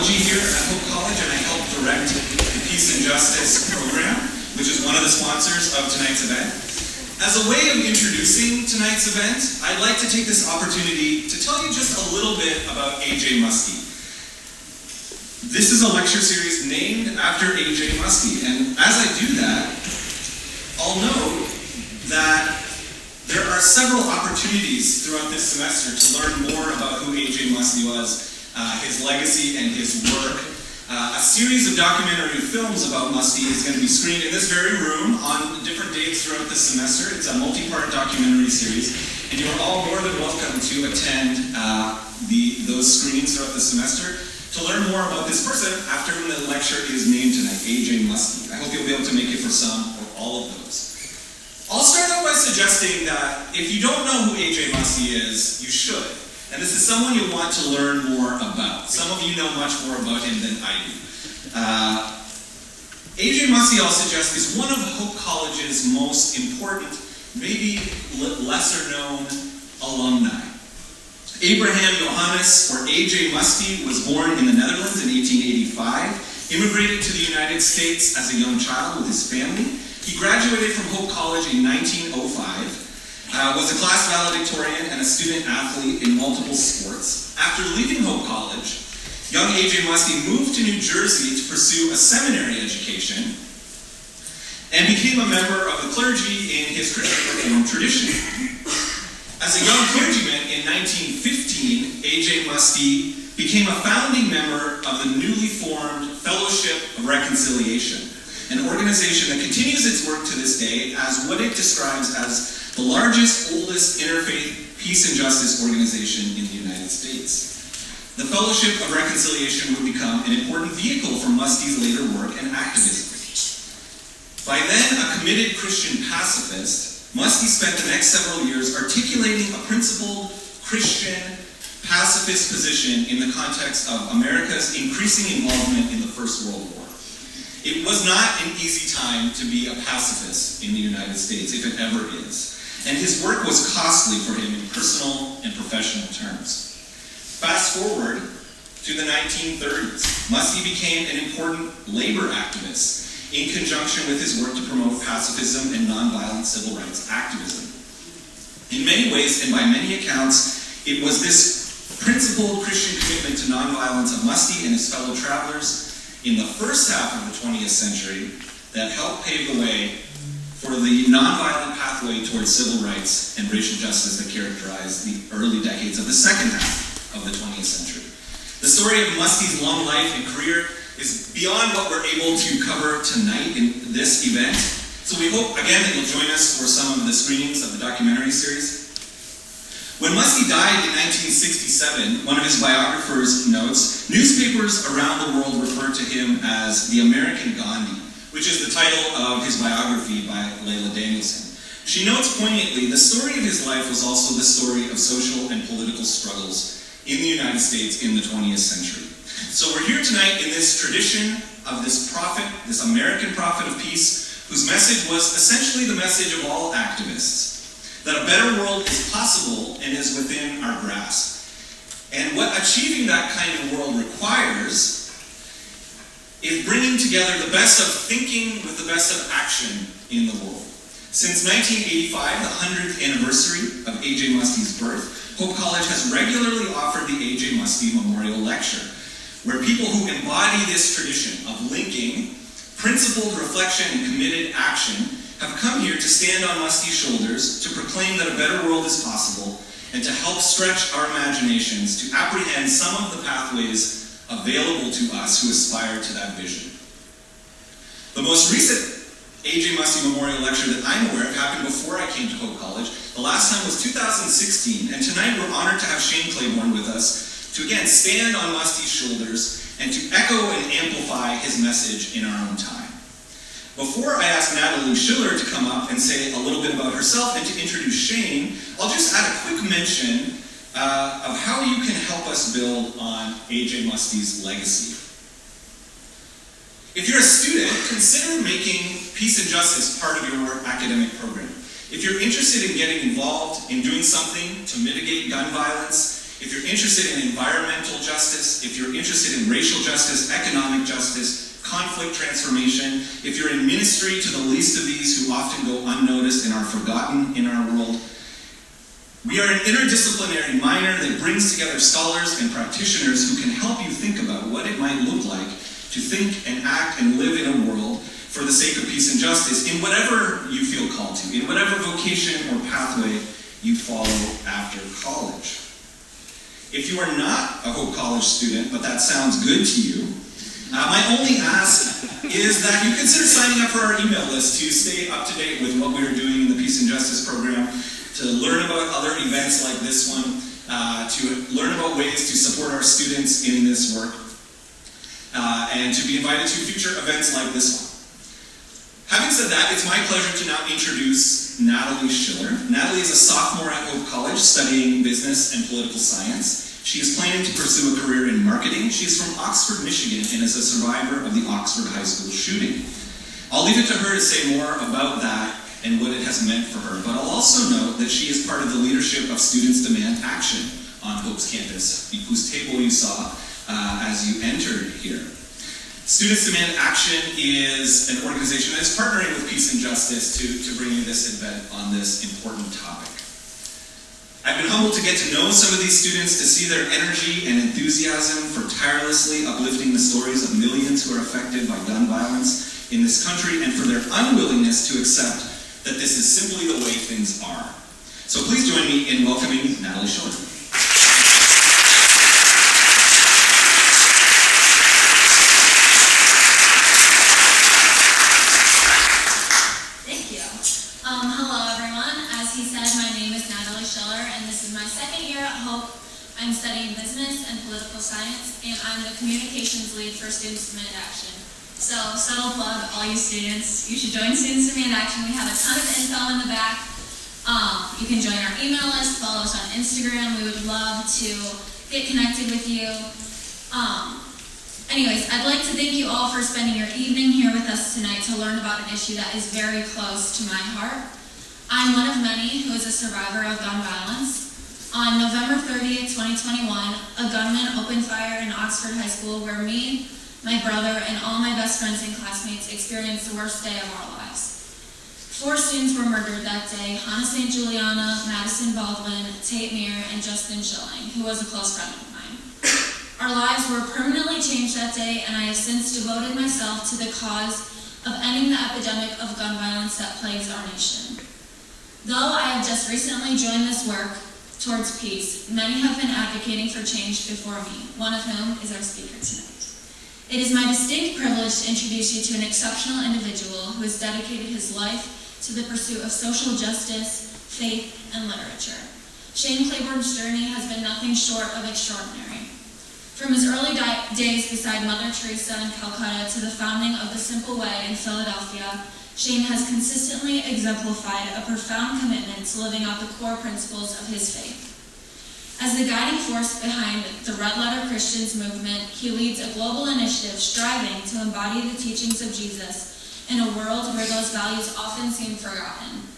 Theology here at Hope College, and I help direct the Peace and Justice program, which is one of the sponsors of tonight's event. As a way of introducing tonight's event, I'd like to take this opportunity to tell you just a little bit about A.J. Muste. This is a lecture series named after A.J. Muste, and as I do that, I'll note that there are several opportunities throughout this semester to learn more about who A.J. Muste was, his legacy and his work. A series of documentary films about Muste is going to be screened in this very room on different dates throughout the semester. It's a multi-part documentary series, and you are all more than welcome to attend those screenings throughout the semester to learn more about this person after whom the lecture is named tonight, A.J. Muste. I hope you'll be able to make it for some or all of those. I'll start out by suggesting that if you don't know who A.J. Muste is, you should. And this is someone you want to learn more about. Some of you know much more about him than I do. A.J. Muste, I'll suggest, is one of Hope College's most important, maybe lesser known alumni. Abraham Johannes, or A.J. Muste, was born in the Netherlands in 1885, immigrated to the United States as a young child with his family. He graduated from Hope College in 1905. Was a class valedictorian and a student athlete in multiple sports. After leaving Hope College, young A.J. Muste moved to New Jersey to pursue a seminary education and became a member of the clergy in his Christian Reformed tradition. As a young clergyman in 1915, A.J. Muste became a founding member of the newly formed Fellowship of Reconciliation, an organization that continues its work to this day as what it describes as the largest, oldest interfaith peace and justice organization in the United States. The Fellowship of Reconciliation would become an important vehicle for Muste's later work and activism. By then a committed Christian pacifist, Muste spent the next several years articulating a principled Christian pacifist position in the context of America's increasing involvement in the First World War. It was not an easy time to be a pacifist in the United States, if it ever is. And his work was costly for him in personal and professional terms. Fast forward to the 1930s, Muste became an important labor activist in conjunction with his work to promote pacifism and nonviolent civil rights activism. In many ways, and by many accounts, it was this principled Christian commitment to nonviolence of Muste and his fellow travelers in the first half of the 20th century that helped pave the way for the nonviolent pathway towards civil rights and racial justice that characterized the early decades of the second half of the 20th century. The story of Muste's long life and career is beyond what we're able to cover tonight in this event, so we hope, again, that you'll join us for some of the screenings of the documentary series. When Muste died in 1967, one of his biographers notes, newspapers around the world referred to him as the American Gandhi, which is the title of his biography by Layla Danielson. She notes poignantly, the story of his life was also the story of social and political struggles in the United States in the 20th century. So we're here tonight in this tradition of this prophet, this American prophet of peace, whose message was essentially the message of all activists, that a better world is possible and is within our grasp. And what achieving that kind of world requires is bringing together the best of thinking with the best of action in the world. Since 1985, the 100th anniversary of A.J. Muste's birth, Hope College has regularly offered the A.J. Muste Memorial Lecture, where people who embody this tradition of linking principled reflection and committed action have come here to stand on Muste's shoulders to proclaim that a better world is possible and to help stretch our imaginations to apprehend some of the pathways available to us who aspire to that vision. The most recent A.J. Muste Memorial Lecture that I'm aware of happened before I came to Hope College. The last time was 2016, and tonight we're honored to have Shane Claiborne with us to again stand on Muste's shoulders and to echo and amplify his message in our own time. Before I ask Natalie Schiller to come up and say a little bit about herself and to introduce Shane, I'll just add a quick mention of how you can help us build on A.J. Muste's legacy. If you're a student, consider making peace and justice part of your academic program. If you're interested in getting involved in doing something to mitigate gun violence, if you're interested in environmental justice, if you're interested in racial justice, economic justice, conflict transformation, if you're in ministry to the least of these who often go unnoticed and are forgotten in our world, we are an interdisciplinary minor that brings together scholars and practitioners who can help you think about what it might look like to think and act and live in a world for the sake of peace and justice in whatever you feel called to, in whatever vocation or pathway you follow after college. If you are not a Hope College student, but that sounds good to you, my only ask is that you consider signing up for our email list to stay up to date with what we're doing in the Peace and Justice program, to learn about other events like this one, to learn about ways to support our students in this work, and to be invited to future events like this one. Having said that, it's my pleasure to now introduce Natalie Schiller. Natalie is a sophomore at Hope College studying business and political science. She is planning to pursue a career in marketing. She is from Oxford, Michigan, and is a survivor of the Oxford High School shooting. I'll leave it to her to say more about that and what it has meant for her, but I'll also note that she is part of the leadership of Students Demand Action on Hope's campus, whose table you saw as you entered here. Students Demand Action is an organization that is partnering with Peace and Justice to bring you this event on this important topic. I've been humbled to get to know some of these students, to see their energy and enthusiasm for tirelessly uplifting the stories of millions who are affected by gun violence in this country, and for their unwillingness to accept that this is simply the way things are. So please join me in welcoming Natalie Schiller. I'm studying business and political science, and I'm the communications lead for Students Demand Action. So, subtle plug, all you students, you should join Students Demand Action. We have a ton of info in the back. You can join our email list, follow us on Instagram. We would love to get connected with you. Anyways, I'd like to thank you all for spending your evening here with us tonight to learn about an issue that is very close to my heart. I'm one of many who is a survivor of gun violence. On November 30th, 2021, a gunman opened fire in Oxford High School where me, my brother, and all my best friends and classmates experienced the worst day of our lives. 4 students were murdered that day: Hannah St. Juliana, Madison Baldwin, Tate Meir, and Justin Schilling, who was a close friend of mine. Our lives were permanently changed that day, and I have since devoted myself to the cause of ending the epidemic of gun violence that plagues our nation. Though I have just recently joined this work towards peace, many have been advocating for change before me, one of whom is our speaker tonight. It is my distinct privilege to introduce you to an exceptional individual who has dedicated his life to the pursuit of social justice, faith, and literature. Shane Claiborne's journey has been nothing short of extraordinary. From his early days beside Mother Teresa in Calcutta to the founding of the Simple Way in Philadelphia, Shane has consistently exemplified a profound commitment to living out the core principles of his faith. As the guiding force behind the Red Letter Christians movement, he leads a global initiative striving to embody the teachings of Jesus in a world where those values often seem forgotten.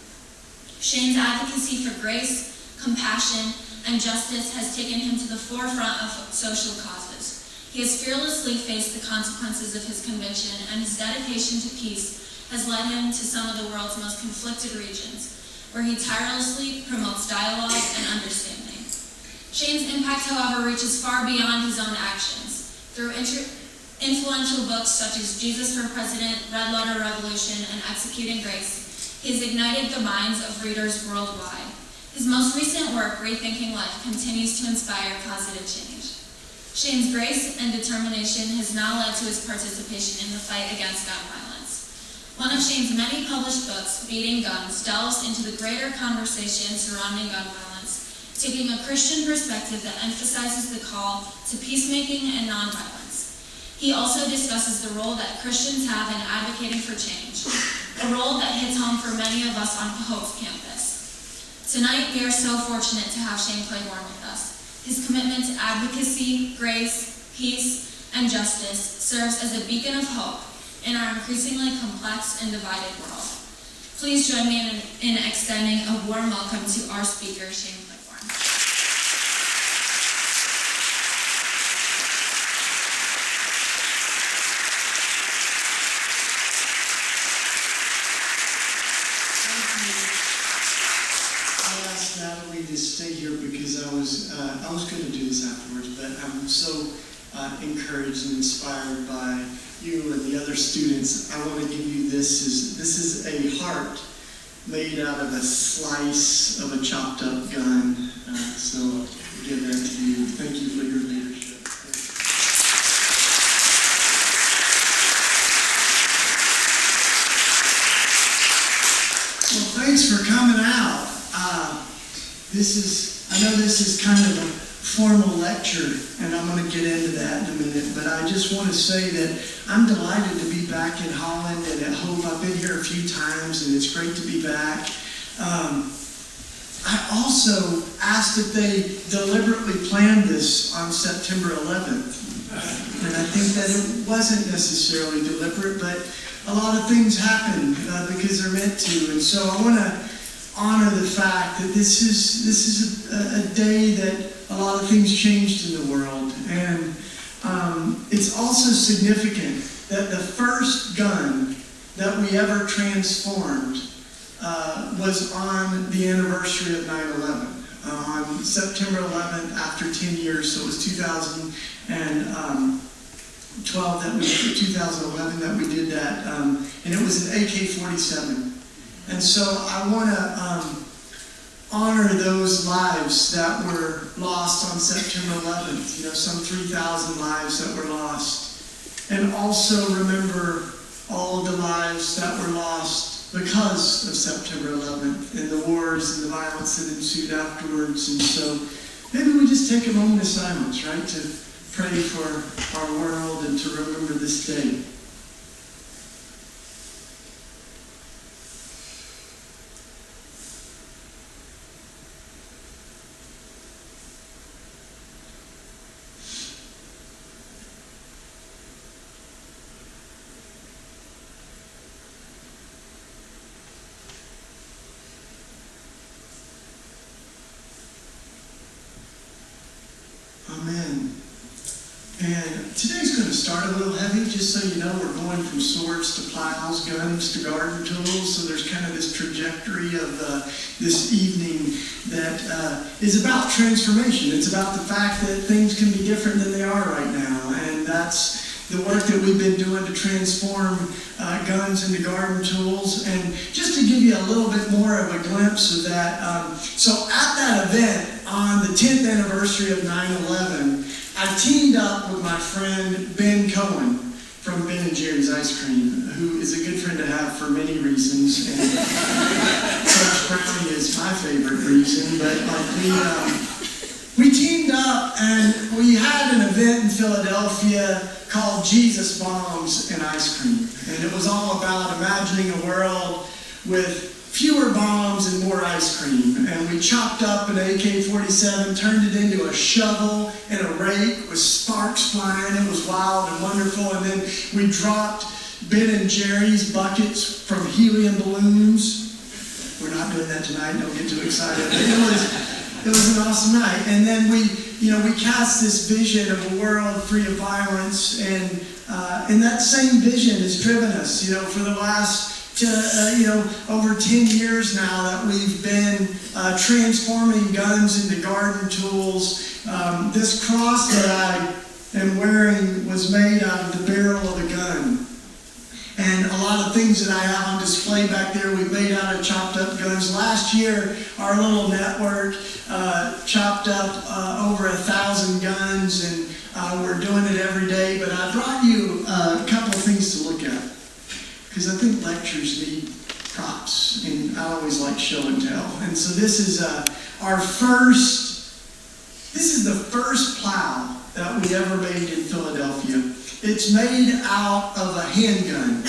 Shane's advocacy for grace, compassion, and justice has taken him to the forefront of social causes. He has fearlessly faced the consequences of his conviction, and his dedication to peace has led him to some of the world's most conflicted regions, where he tirelessly promotes dialogue and understanding. Shane's impact, however, reaches far beyond his own actions. Through influential books such as Jesus for President, Red Letter Revolution, and Executing Grace, he has ignited the minds of readers worldwide. His most recent work, Rethinking Life, continues to inspire positive change. Shane's grace and determination has now led to his participation in the fight against gun violence. One of Shane's many published books, Beating Guns, delves into the greater conversation surrounding gun violence, taking a Christian perspective that emphasizes the call to peacemaking and nonviolence. He also discusses the role that Christians have in advocating for change, a role that hits home for many of us on Hope's campus. Tonight, we are so fortunate to have Shane Claiborne with us. His commitment to advocacy, grace, peace, and justice serves as a beacon of hope in our increasingly complex and divided world. Please join me in extending a warm welcome to our speaker, Shane Claiborne. stay here because I was going to do this afterwards, but I'm so encouraged and inspired by you and the other students. I want to give you this is a heart made out of a slice of a chopped up gun. So I'll give that to you. Thank you for your leadership. Well, thanks for coming out. I know this is kind of a formal lecture, and I'm going to get into that in a minute, but I just want to say that I'm delighted to be back in Holland and at Hope. I've been here a few times, and it's great to be back. I also asked if they deliberately planned this on September 11th, and I think that it wasn't necessarily deliberate, but a lot of things happen because they're meant to, and so I want to honor the fact that this is a day that a lot of things changed in the world. And it's also significant that the first gun that we ever transformed was on the anniversary of 9/11. On September 11th, after 10 years, so it was 2011 that we did that, and it was an AK-47. And so I want to honor those lives that were lost on September 11th, some 3,000 lives that were lost. And also remember all of the lives that were lost because of September 11th and the wars and the violence that ensued afterwards. And so maybe we just take a moment of silence, right, to pray for our world and to remember this day. Amen. And today's going to start a little heavy, just so you know. We're going from swords to plows, guns to garden tools. So there's kind of this trajectory of this evening that is about transformation. It's about the fact that things can be different than they are right now. And that's the work that we've been doing to transform guns into garden tools. And just to give you a little bit more of a glimpse of that, so at that event on the 10th anniversary of 9/11, I teamed up with my friend Ben Cohen from Ben & Jerry's Ice Cream, who is a good friend to have for many reasons. And Coach Brownie is my favorite reason. But we teamed up and we had an event in Philadelphia called Jesus Bombs and Ice Cream. And it was all about imagining a world with fewer bombs and more ice cream. And we chopped up an AK-47, turned it into a shovel and a rake with sparks flying. It was wild and wonderful. And then we dropped Ben & Jerry's buckets from helium balloons. We're not doing that tonight. Don't get too excited. But it was an awesome night. And then we cast this vision of a world free of violence. And that same vision has driven us, for the last over 10 years now that we've been transforming guns into garden tools. This cross that I am wearing was made out of the barrel of a gun. And a lot of things that I have on display back there we've made out of chopped up guns. Last year, our little network chopped up over 1,000 guns, and we're doing it every day. But I brought you a couple of things to look at, because I think lectures need props, and I always like show and tell. And so this is the first plow that we ever made in Philadelphia. It's made out of a handgun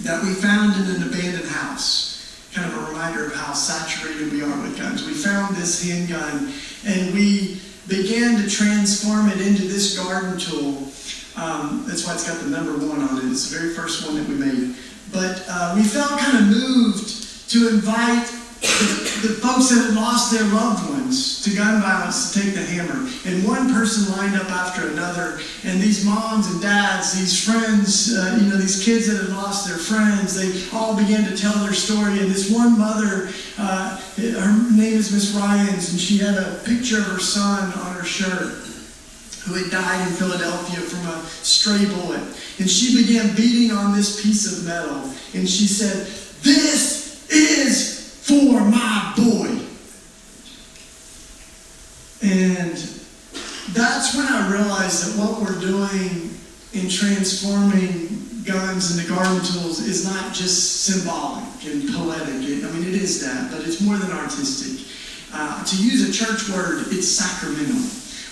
that we found in an abandoned house. Kind of a reminder of how saturated we are with guns. We found this handgun, and we began to transform it into this garden tool. That's why it's got the number 1 on it. It's the very first one that we made. But we felt kind of moved to invite the folks that had lost their loved ones to gun violence to take the hammer. And one person lined up after another. And these moms and dads, these friends, these kids that had lost their friends, they all began to tell their story. And this one mother, her name is Miss Ryans, and she had a picture of her son on her shirt, who had died in Philadelphia from a stray bullet. And she began beating on this piece of metal. And she said, "This is for my boy." And that's when I realized that what we're doing in transforming guns into garden tools is not just symbolic and poetic. It is that, but it's more than artistic. To use a church word, it's sacramental,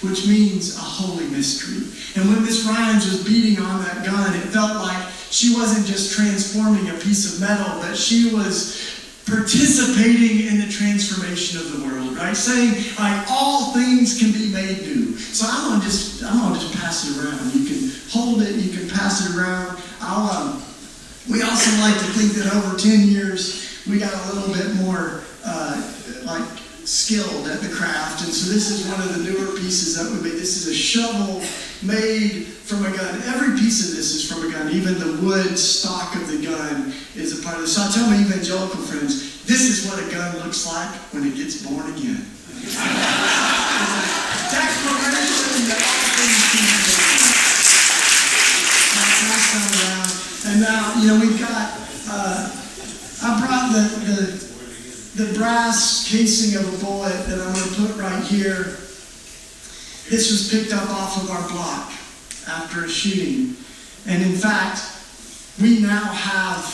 which means a holy mystery. And when Miss Ryans was beating on that gun, it felt like she wasn't just transforming a piece of metal, but she was participating in the transformation of the world, right? Saying, like, all things can be made new. So I'm gonna just pass it around. You can hold it, you can pass it around. We also like to think that over 10 years, we got a little bit more, skilled at the craft. And so this is one of the newer pieces that we made. This is a shovel made from a gun. Every piece of this is from a gun. Even the wood stock of the gun is a part of this. So I tell my evangelical friends, this is what a gun looks like when it gets born again. It's a declaration that all things can be made. Pass that around. And now, we've got, I brought the brass casing of a bullet that I'm going to put right here. This was picked up off of our block after a shooting. And in fact, we now have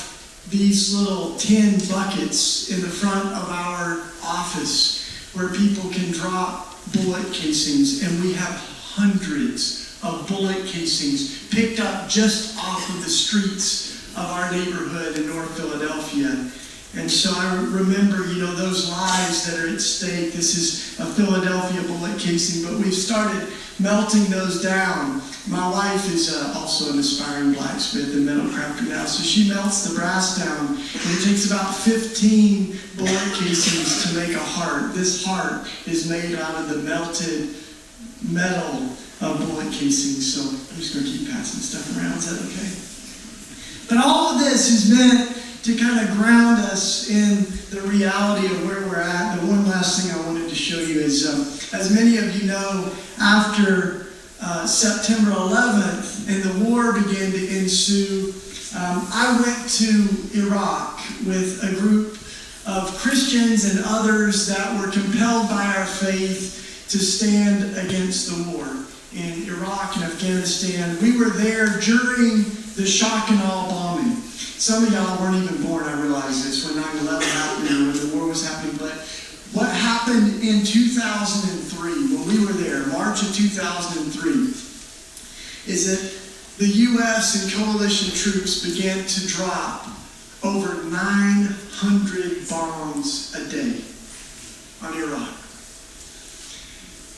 these little tin buckets in the front of our office where people can drop bullet casings. And we have hundreds of bullet casings picked up just off of the streets of our neighborhood in North Philadelphia. And so I remember, those lives that are at stake. This is a Philadelphia bullet casing, but we've started melting those down. My wife is also an aspiring blacksmith and metal crafter now, so she melts the brass down, and it takes about 15 bullet casings to make a heart. This heart is made out of the melted metal of bullet casings. So I'm just going to keep passing stuff around. Is that okay? But all of this is meant to kind of ground us in the reality of where we're at. The one last thing I wanted to show you is, as many of you know, after September 11th and the war began to ensue, I went to Iraq with a group of Christians and others that were compelled by our faith to stand against the war in Iraq and Afghanistan. We were there during the shock and awe bombing. Some of y'all weren't even born, I realize this, when 9/11 happened or when the war was happening. But what happened in 2003, when we were there, March of 2003, is that the U.S. and coalition troops began to drop over 900 bombs a day on Iraq.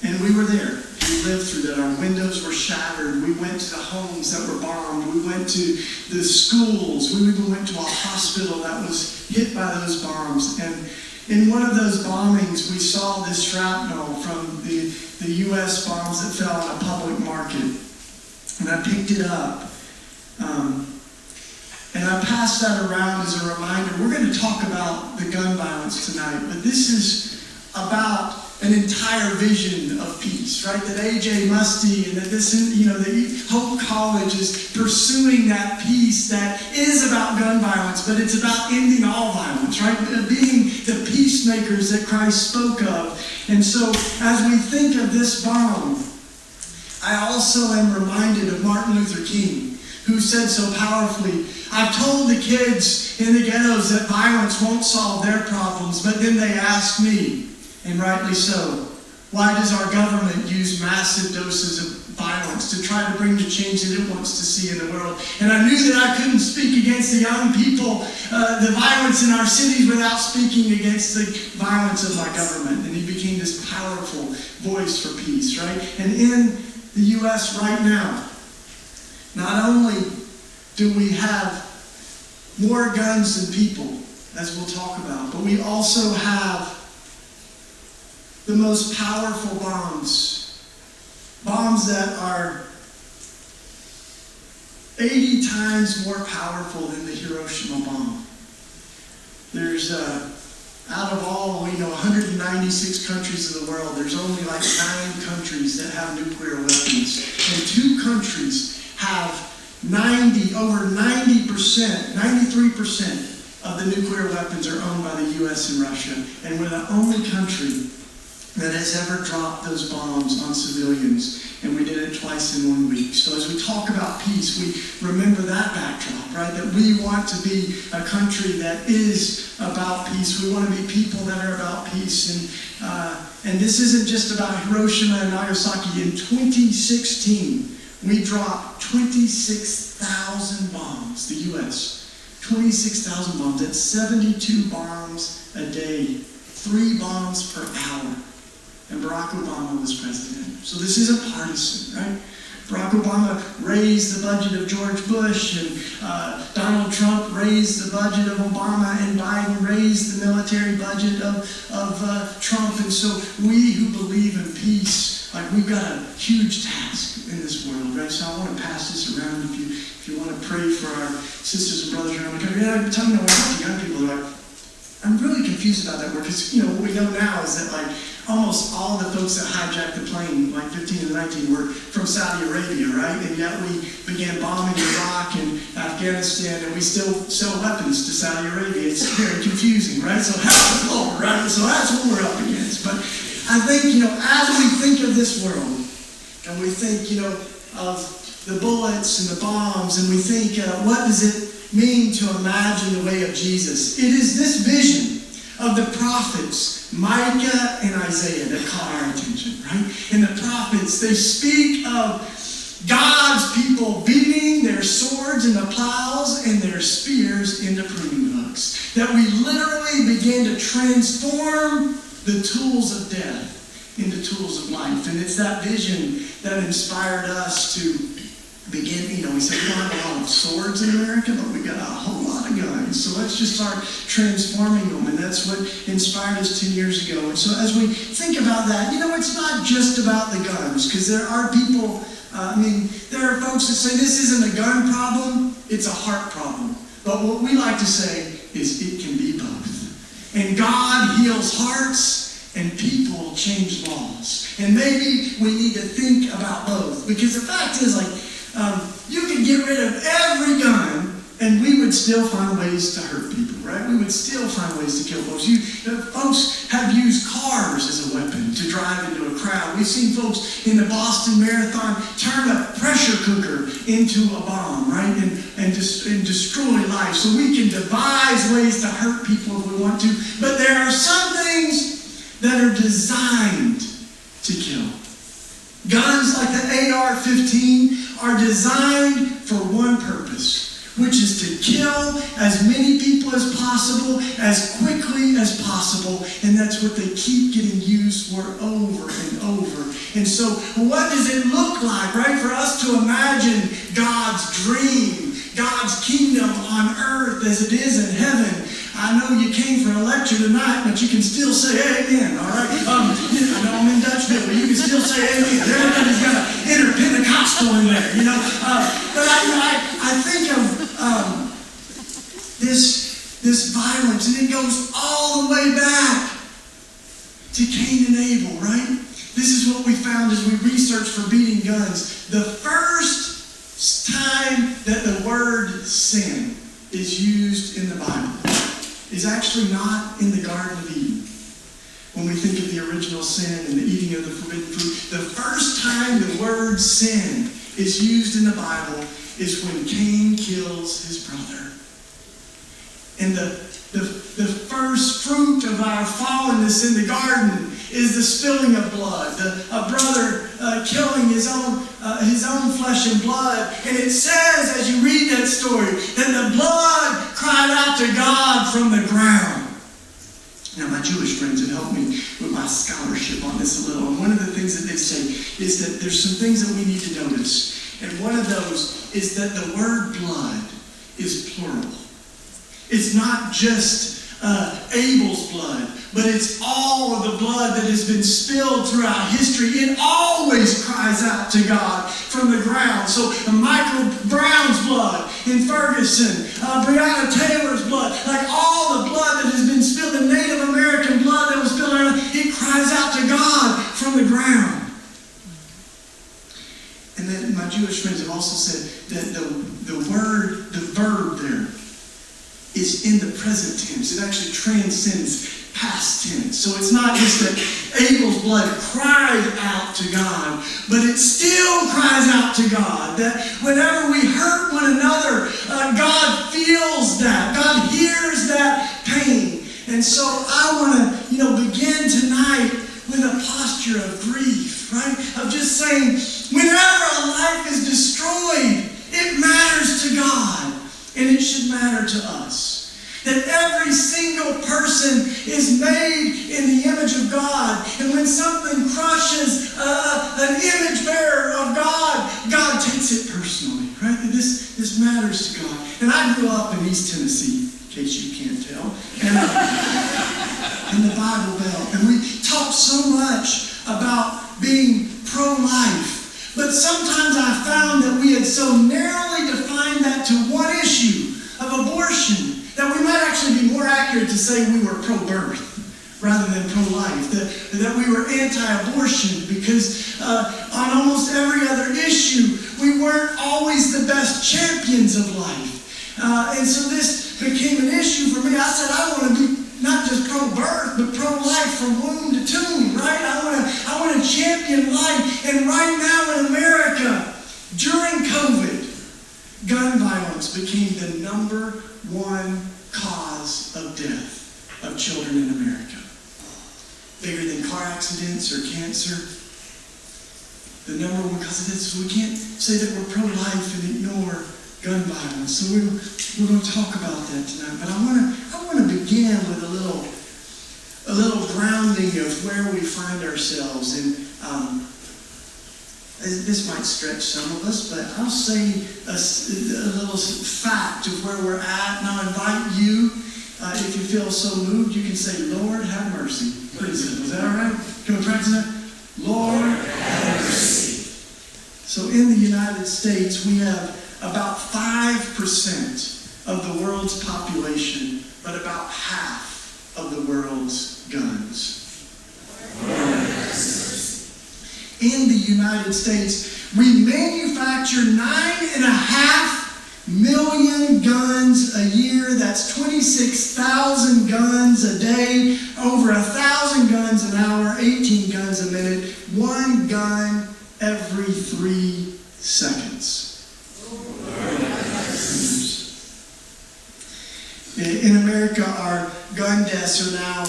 And we were there. We lived through that. Our windows were shattered. We went to the homes that were bombed. We went to the schools. We even went to a hospital that was hit by those bombs. And in one of those bombings, we saw this shrapnel from the U.S. bombs that fell on a public market. And I picked it up. And I passed that around as a reminder. We're going to talk about the gun violence tonight, but this is about an entire vision of peace, right? That A.J. Muste and that this, the Hope College is pursuing that peace that is about gun violence, but it's about ending all violence, right? Being the peacemakers that Christ spoke of. And so, as we think of this bomb, I also am reminded of Martin Luther King, who said so powerfully, "I've told the kids in the ghettos that violence won't solve their problems, but then they ask me, and rightly so, why does our government use massive doses of violence to try to bring the change that it wants to see in the world?" And I knew that I couldn't speak against the young people, the violence in our cities, without speaking against the violence of my government. And he became this powerful voice for peace, right? And in the U.S. right now, not only do we have more guns than people, as we'll talk about. But we also have the most powerful bombs. Bombs that are 80 times more powerful than the Hiroshima bomb. There's, out of all, 196 countries of the world, there's only like 9 countries that have nuclear weapons. And 2 countries have over 90%, 93% of the nuclear weapons are owned by the U.S. and Russia. And we're the only country that has ever dropped those bombs on civilians. And we did it twice in 1 week. So as we talk about peace, we remember that backdrop, right? That we want to be a country that is about peace. We want to be people that are about peace. And this isn't just about Hiroshima and Nagasaki. In 2016, we dropped 26,000 bombs, the U.S. 26,000 bombs. That's 72 bombs a day, 3 bombs per hour. And Barack Obama was president. So this isn't partisan, right? Barack Obama raised the budget of George Bush, and Donald Trump raised the budget of Obama, and Biden raised the military budget of Trump. And so we who believe in peace, like, we've got a huge task in this world, right? So I want to pass this around if you want to pray for our sisters and brothers around the country. And I'm telling you, when I talk to young people, they're like, I'm really confused about that word, because what we know now is that almost all the folks that hijacked the plane, 15 and 19, were from Saudi Arabia, right? And yet we began bombing Iraq and Afghanistan, and we still sell weapons to Saudi Arabia. It's very confusing, right? So help the Lord, right? So that's what we're up against. But I think, as we think of this world, and we think, of the bullets and the bombs, and we think, what does it mean to imagine the way of Jesus? It is this vision of the prophets, Micah and Isaiah, that caught our attention, right? And the prophets, they speak of God's people beating their swords into plows and their spears into pruning hooks. That we literally begin to transform the tools of death into tools of life. And it's that vision that inspired us to begin, we said we don't have a lot of swords in America, but we got a whole lot of guns. So let's just start transforming them. And that's what inspired us 10 years ago. And so as we think about that, it's not just about the guns, because there are people, there are folks that say this isn't a gun problem, it's a heart problem. But what we like to say is it can be both. And God heals hearts, and people change laws. And maybe we need to think about both. Because the fact is, you could get rid of every gun, and we would still find ways to hurt people, right? We would still find ways to kill folks. Folks have used cars as a weapon to drive into a crowd. We've seen folks in the Boston Marathon turn a pressure cooker into a bomb, right? And destroy life. So we can devise ways to hurt people if we want to. But there are some things that are designed to kill. Guns like the AR-15 are designed for one purpose, which is to kill as many people as possible, as quickly as possible. And that's what they keep getting used for over and over. And so what does it look like, right, for us to imagine God's dream, God's kingdom on earth as it is in heaven? I know you came for a lecture tonight, but you can still say amen, all right? I know I'm in Dutchville, but you can still say amen. Everybody's got an inner Pentecostal in there, But I think of this violence, and it goes all the way back to Cain and Abel, right? This is what we found as we researched for beating guns. The first time that the word sin is used in the Bible is actually not in the Garden of Eden. When we think of the original sin and the eating of the forbidden fruit, the first time the word sin is used in the Bible is when Cain kills his brother. And the first fruit of our fallenness in the garden is the spilling of blood, a brother killing his own flesh and blood. And it says, as you read that story, that the blood cried out to God from the ground. Now, my Jewish friends have helped me with my scholarship on this a little. And one of the things that they say is that there's some things that we need to notice. And one of those is that the word blood is plural. It's not just Abel's blood, but it's all of the blood that has been spilled throughout history. It always cries out to God from the ground. So Michael Brown's blood in Ferguson, Breonna Taylor's blood, like all the blood that has been spilled, the Native American blood that was spilled around, it cries out to God from the ground. And then my Jewish friends have also said that the verb there is in the present tense. It actually transcends past tense. So it's not just that Abel's blood cried out to God, but it still cries out to God. That whenever we hurt one another, God feels that. God hears that pain. And so I want to, begin tonight with a posture of grief, right? Of just saying, whenever a life is destroyed, it matters to God, and it should matter to us. That every single person is made in the image of God, and when something crushes an image bearer of God, God takes it personally, right? That this matters to God. And I grew up in East Tennessee, in case you can't tell, and in the Bible Belt, and we talked so much about being pro-life. But sometimes I found that we had so narrowly defined that to one issue of abortion that we might actually be more accurate to say we were pro-birth rather than pro-life, that we were anti-abortion, because on almost every other issue we weren't always the best champions of life. And so this became an issue for me. I said I want to be not just pro-birth, but pro-life from womb to tomb, right? I want to champion life. And right now in America, during COVID, gun violence became the number one cause of death of children in America. Bigger than car accidents or cancer. The number one cause of death. So we can't say that we're pro-life and ignore gun violence. So we're going to talk about that tonight. But I want to begin with a little grounding of where we find ourselves. And this might stretch some of us, but I'll say a little fact of where we're at. And I'll invite you, if you feel so moved, you can say, Lord, have mercy. Pretty simple. Is that all right? Can we practice that? Lord, have mercy. So in the United States, we have about 5% of the world's population, but about half of the world's guns. In the United States, we manufacture 9.5 million guns a year. That's 26,000 guns a day, over 1,000 guns an hour, 18 guns a minute, 1 gun every 3 seconds. In America, our gun deaths are now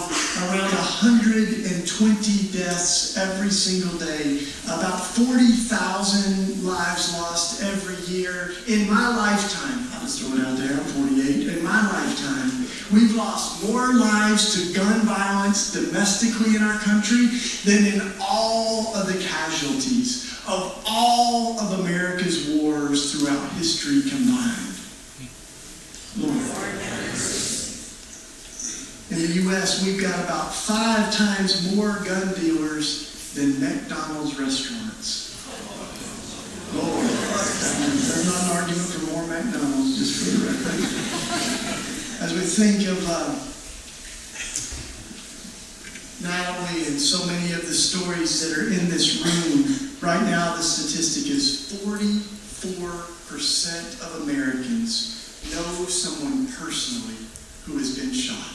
around 120 deaths every single day. About 40,000 lives lost every year. In my lifetime, I'll just throw it out there, I'm 48. In my lifetime, we've lost more lives to gun violence domestically in our country than in all of the casualties of all of America's wars throughout history combined. Lord. In the U.S., we've got about 5 times more gun dealers than McDonald's restaurants. Lord. There's not an argument for more McDonald's, just for the record. As we think of Natalie and so many of the stories that are in this room, right now the statistic is 44% of Americans know someone personally who has been shot.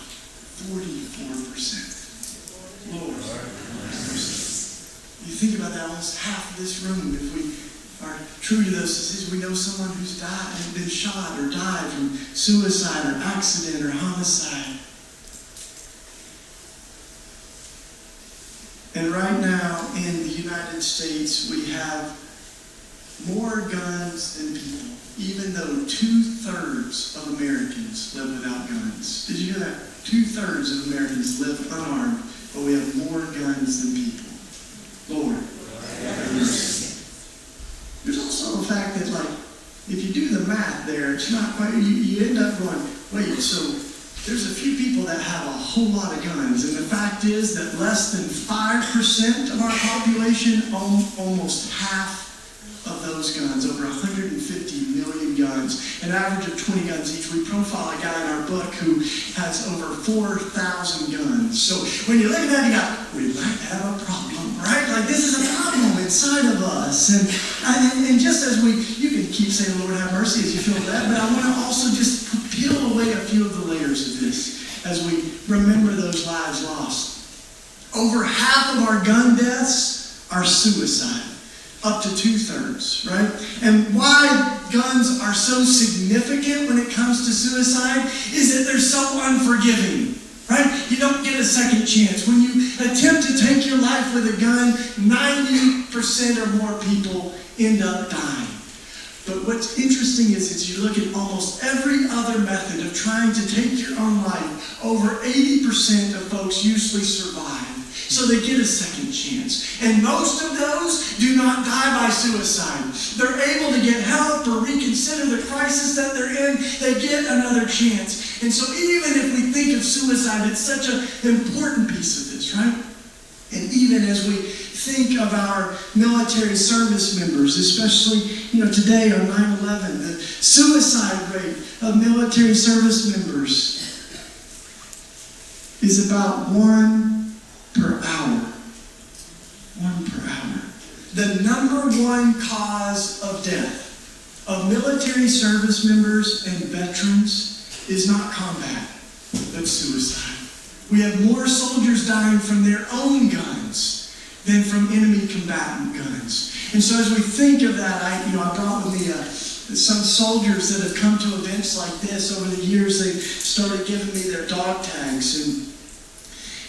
44%. Lord. You think about that, almost half of this room, if we are true to those statistics, we know someone who's died, has been shot or died from suicide or accident or homicide. And right now in the United States, we have more guns than people, even though 2/3 of Americans live without guns. Did you hear that? 2/3 of Americans live unarmed, but we have more guns than people. Lord, have mercy. There's also the fact that, if you do the math there, it's not quite, you end up going, wait, so there's a few people that have a whole lot of guns, and the fact is that less than 5% of our population own almost half of those guns, over 150 million guns, an average of 20 guns each. We profile a guy in our book who has over 4,000 guns. So when you look at that, you go, we might have a problem, right? Like this is a problem inside of us. And just as you can keep saying, Lord have mercy as you feel that, but I want to also just peel away a few of the layers of this as we remember those lives lost. Over half of our gun deaths are suicide. Up to 2/3, right? And why guns are so significant when it comes to suicide is that they're so unforgiving, right? You don't get a second chance. When you attempt to take your life with a gun, 90% or more people end up dying. But what's interesting is you look at almost every other method of trying to take your own life, over 80% of folks usually survive. So they get a second chance. And most of those do not die by suicide. They're able to get help or reconsider the crisis that they're in. They get another chance. And so even if we think of suicide, it's such an important piece of this, right? And even as we think of our military service members, especially, today on 9/11, the suicide rate of military service members is about 1 per hour. 1 per hour. The number one cause of death of military service members and veterans is not combat, but suicide. We have more soldiers dying from their own guns than from enemy combatant guns. And so as we think of that, I brought with me some soldiers that have come to events like this over the years. They started giving me their dog tags,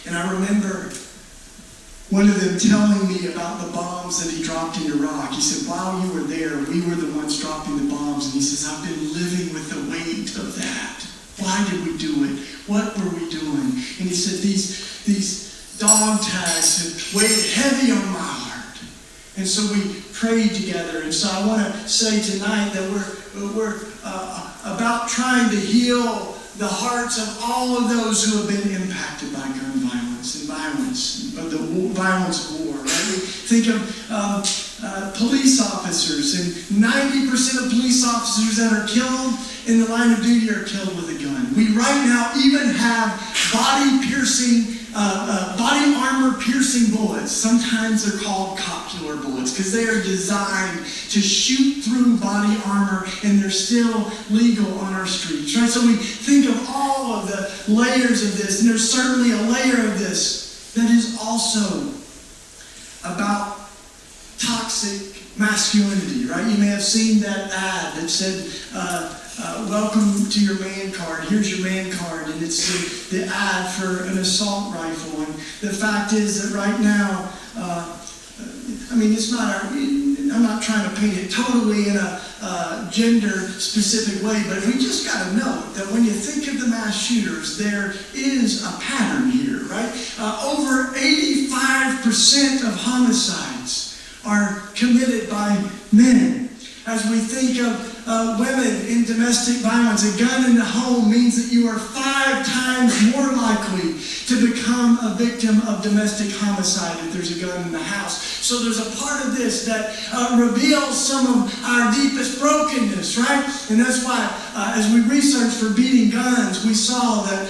and I remember one of them telling me about the bombs that he dropped in Iraq. He said, while you were there, we were the ones dropping the bombs. And he says, I've been living with the weight of that. Why did we do it? What were we doing? And he said, these dog tags have weighed heavy on my heart. And so we prayed together. And so I want to say tonight that we're about trying to heal the hearts of all of those who have been impacted by gun violence and but the violence of war, right? We think of police officers, and 90% of police officers that are killed in the line of duty are killed with a gun. We right now even have body armor piercing bullets. Sometimes they're called cop killer bullets because they are designed to shoot through body armor, and they're still legal on our streets, right? So we think of all of the layers of this, and there's certainly a layer of this that is also about toxic masculinity, right? You may have seen that ad that said, welcome to your man card. Here's your man card. And it's the ad for an assault rifle. And the fact is that right now, I'm not trying to paint it totally in a gender-specific way, but we just got to note that when you think of the mass shooters, there is a pattern here, right? Over 85% of homicides are committed by men. As we think of women in domestic violence, a gun in the home means that you are 5 times more likely to become a victim of domestic homicide if there's a gun in the house. So there's a part of this that reveals some of our deepest brokenness, right? And that's why as we researched for beating guns, we saw that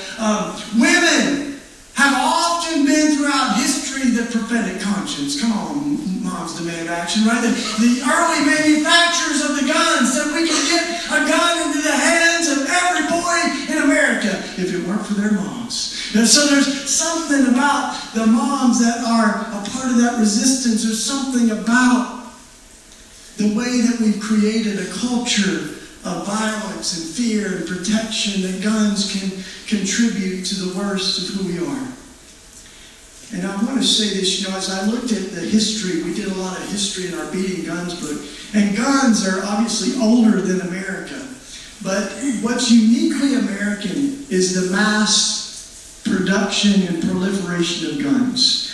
women have often been throughout history the prophetic conscience. Come on, moms demand action, right? The early manufacturers of the guns said we can get a gun into the hands of every boy in America if it weren't for their moms. And so there's something about the moms that are a part of that resistance. There's something about the way that we've created a culture of violence and fear and protection that guns can contribute to the worst of who we are. And I want to say this, as I looked at the history, we did a lot of history in our Beating Guns book, and guns are obviously older than America. But what's uniquely American is the mass production and proliferation of guns.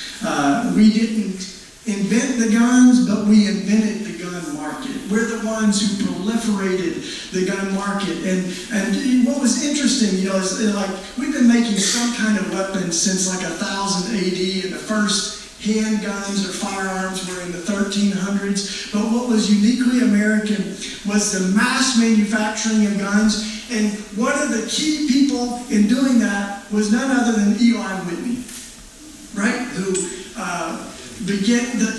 We didn't invent the guns, but we invented the gun market. market. We're the ones who proliferated the gun market. And what was interesting, is like we've been making some kind of weapons since like 1000 AD, and the first handguns or firearms were in the 1300s. But what was uniquely American was the mass manufacturing of guns. And one of the key people in doing that was none other than Eli Whitney, right? Who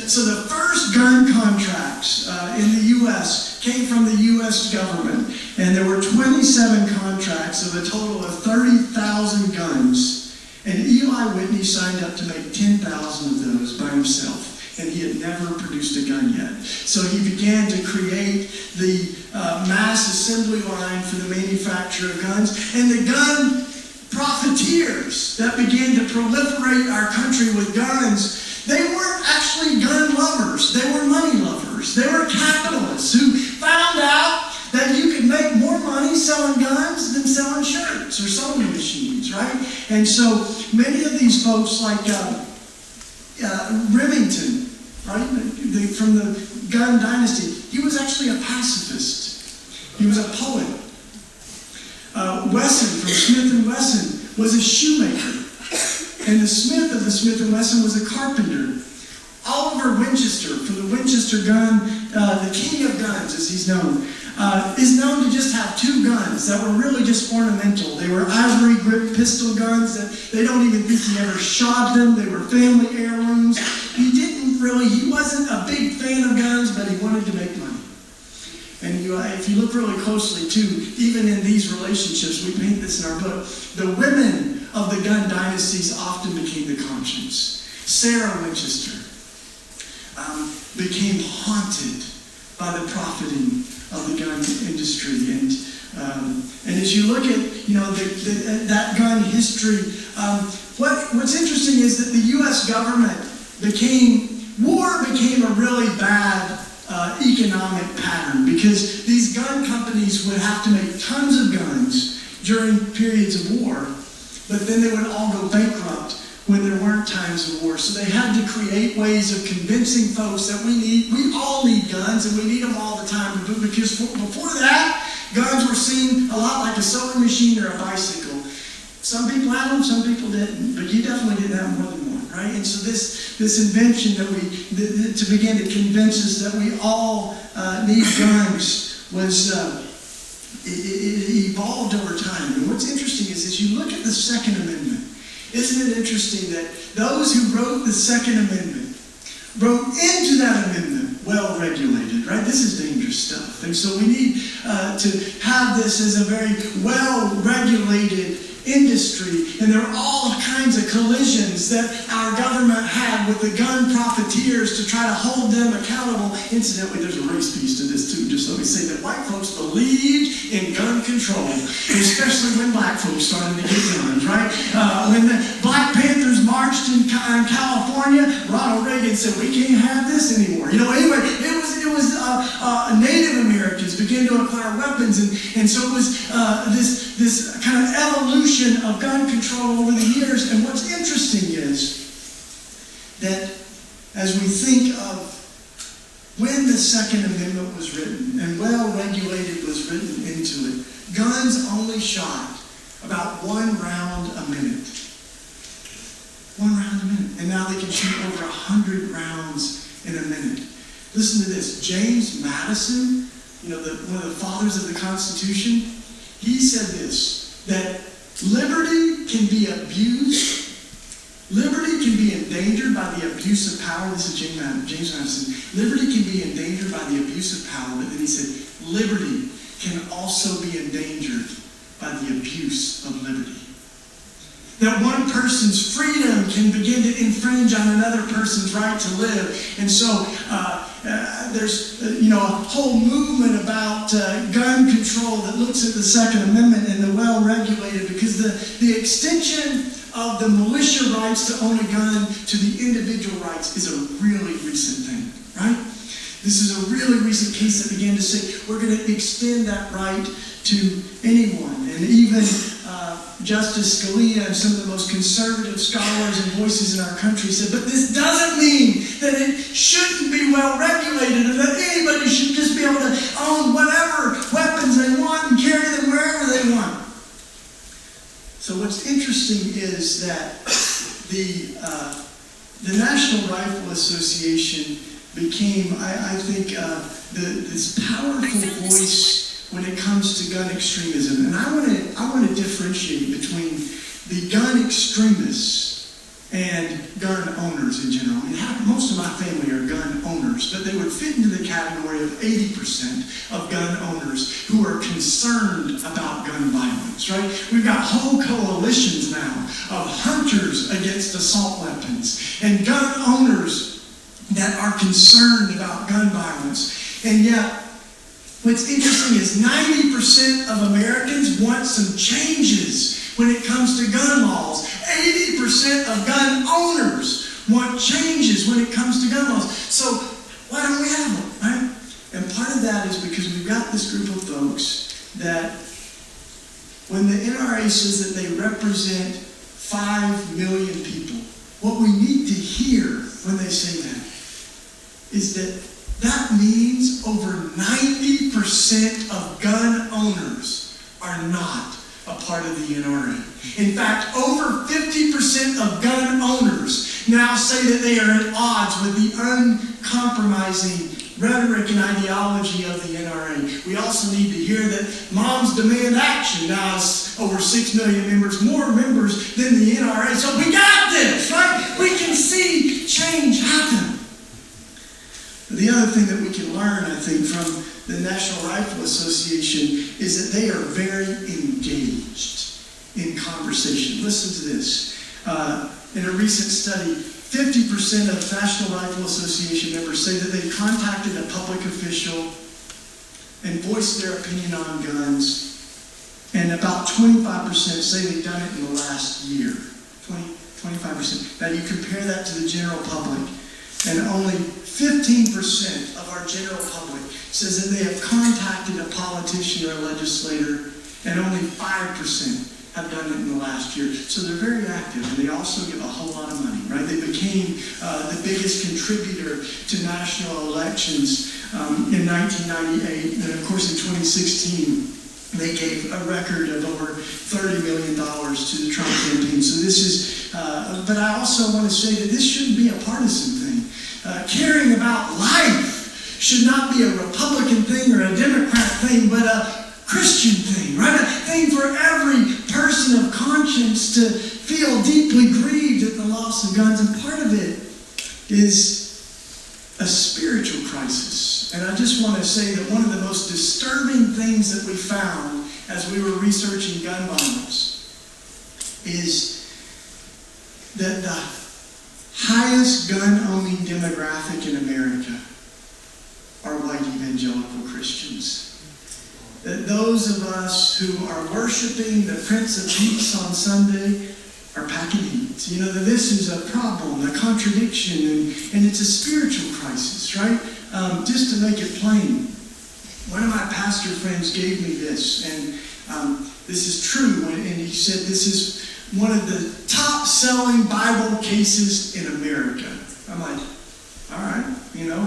so the first gun contracts in the U.S. came from the U.S. government. And there were 27 contracts of a total of 30,000 guns. And Eli Whitney signed up to make 10,000 of those by himself. And he had never produced a gun yet. So he began to create the mass assembly line for the manufacture of guns. And the gun profiteers that began to proliferate our country with guns, they weren't actually gun lovers. They were money lovers. They were capitalists who found out that you could make more money selling guns than selling shirts or sewing machines, right? And so many of these folks, like Remington, right, from the gun dynasty, he was actually a pacifist. He was a poet. Wesson from Smith & Wesson was a shoemaker. And the Smith of the Smith & Wesson was a carpenter. Oliver Winchester, from the Winchester gun, the king of guns, as he's known, is known to just have two guns that were really just ornamental. They were ivory grip pistol guns that they don't even think he ever shot them. They were family heirlooms. He wasn't a big fan of guns, but he wanted to make money. And if you look really closely too, even in these relationships, we paint this in our book, the women of the gun dynasties often became the conscience. Sarah Winchester became haunted by the profiting of the gun industry. And as you look at that gun history, what's interesting is that the U.S. government war became a really bad economic pattern, because these gun companies would have to make tons of guns during periods of war, but then they would all go bankrupt when there weren't times of war. So they had to create ways of convincing folks that we all need guns, and we need them all the time. Because before that, guns were seen a lot like a sewing machine or a bicycle. Some people had them, some people didn't, but you definitely didn't have more than one, right? And so this invention to begin to convince us that we all need guns was it evolved over time. And what's interesting is, as you look at the Second Amendment, isn't it interesting that those who wrote the Second Amendment wrote into that amendment well-regulated, right? This is dangerous stuff. And so we need to have this as a very well-regulated industry. And there are all kinds of collisions that our government had with the gun profiteers to try to hold them accountable. Incidentally, there's a race piece to this too. Just let me say that white folks believed in gun control, especially when black folks started to get guns, right? When the Black Panthers marched in California, Ronald Reagan said, "We can't have this anymore." Anyway, it was Native Americans began to acquire weapons, and so it was this kind of evolution of gun control over the years. And what's interesting is that as we think of when the Second Amendment was written and well-regulated was written into it, guns only shot about 1 round a minute. 1 round a minute. And now they can shoot over 100 rounds in a minute. Listen to this. James Madison, one of the fathers of the Constitution, he said this, that liberty can be abused. Liberty can be endangered by the abuse of power. This is James Madison. Liberty can be endangered by the abuse of power, but then he said, liberty can also be endangered by the abuse of liberty. That one person's freedom can begin to infringe on another person's right to live. And so there's a whole movement about gun control that looks at the Second Amendment and the well-regulated, because the extension of the militia rights to own a gun to the individual rights is a really recent thing, right? This is a really recent case that began to say we're going to extend that right to anyone. And even Justice Scalia and some of the most conservative scholars and voices in our country said, but this doesn't mean that it shouldn't be well regulated or that anybody should just be able to own whatever weapons they want and carry them wherever they want. So what's interesting is that the National Rifle Association became, I think, this powerful voice when it comes to gun extremism. And I want to differentiate between the gun extremists and gun owners in general. I mean, most of my family are gun owners, but they would fit into the category of 80% of gun owners who are concerned about gun violence, right? We've got whole coalitions now of hunters against assault weapons and gun owners that are concerned about gun violence. And yet, what's interesting is 90% of Americans want some changes when it comes to gun laws. 80% of gun owners want changes when it comes to gun laws. So why don't we have them, right? And part of that is because we've got this group of folks that when the NRA says that they represent 5 million people, what we need to hear when they say that is that means over 90% of gun owners are not a part of the NRA. In fact, over 50% of gun owners now say that they are at odds with the uncompromising rhetoric and ideology of the NRA. We also need to hear that Moms Demand Action now has over 6 million members, more members than the NRA. So we got this, right? We can see change happen. The other thing that we can learn, I think, from the National Rifle Association is that they are very engaged in conversation. Listen to this. In a recent study, 50% of National Rifle Association members say that they contacted a public official and voiced their opinion on guns, and about 25% say they've done it in the last year. 25%. Now you compare that to the general public, and only 15% of our general public says that they have contacted a politician or a legislator, and only 5% have done it in the last year. So they're very active, and they also give a whole lot of money, right? They became the biggest contributor to national elections in 1998, and of course in 2016, they gave a record of over $30 million to the Trump campaign. So this is, but I also want to say that this shouldn't be a partisan thing. Caring about life should not be a Republican thing or a Democrat thing, but a Christian thing, right? A thing for every person of conscience to feel deeply grieved at the loss of guns. And part of it is a spiritual crisis. And I just want to say that one of the most disturbing things that we found as we were researching gun violence is that the highest gun-owning demographic in America are white evangelical Christians. That those of us who are worshiping the Prince of Peace on Sunday are packing heat. You know, that this is a problem, a contradiction, and it's a spiritual crisis, right? Just to make it plain, one of my pastor friends gave me this, and this is true, and he said this is one of the top-selling Bible cases in America. I'm like, all right, you know,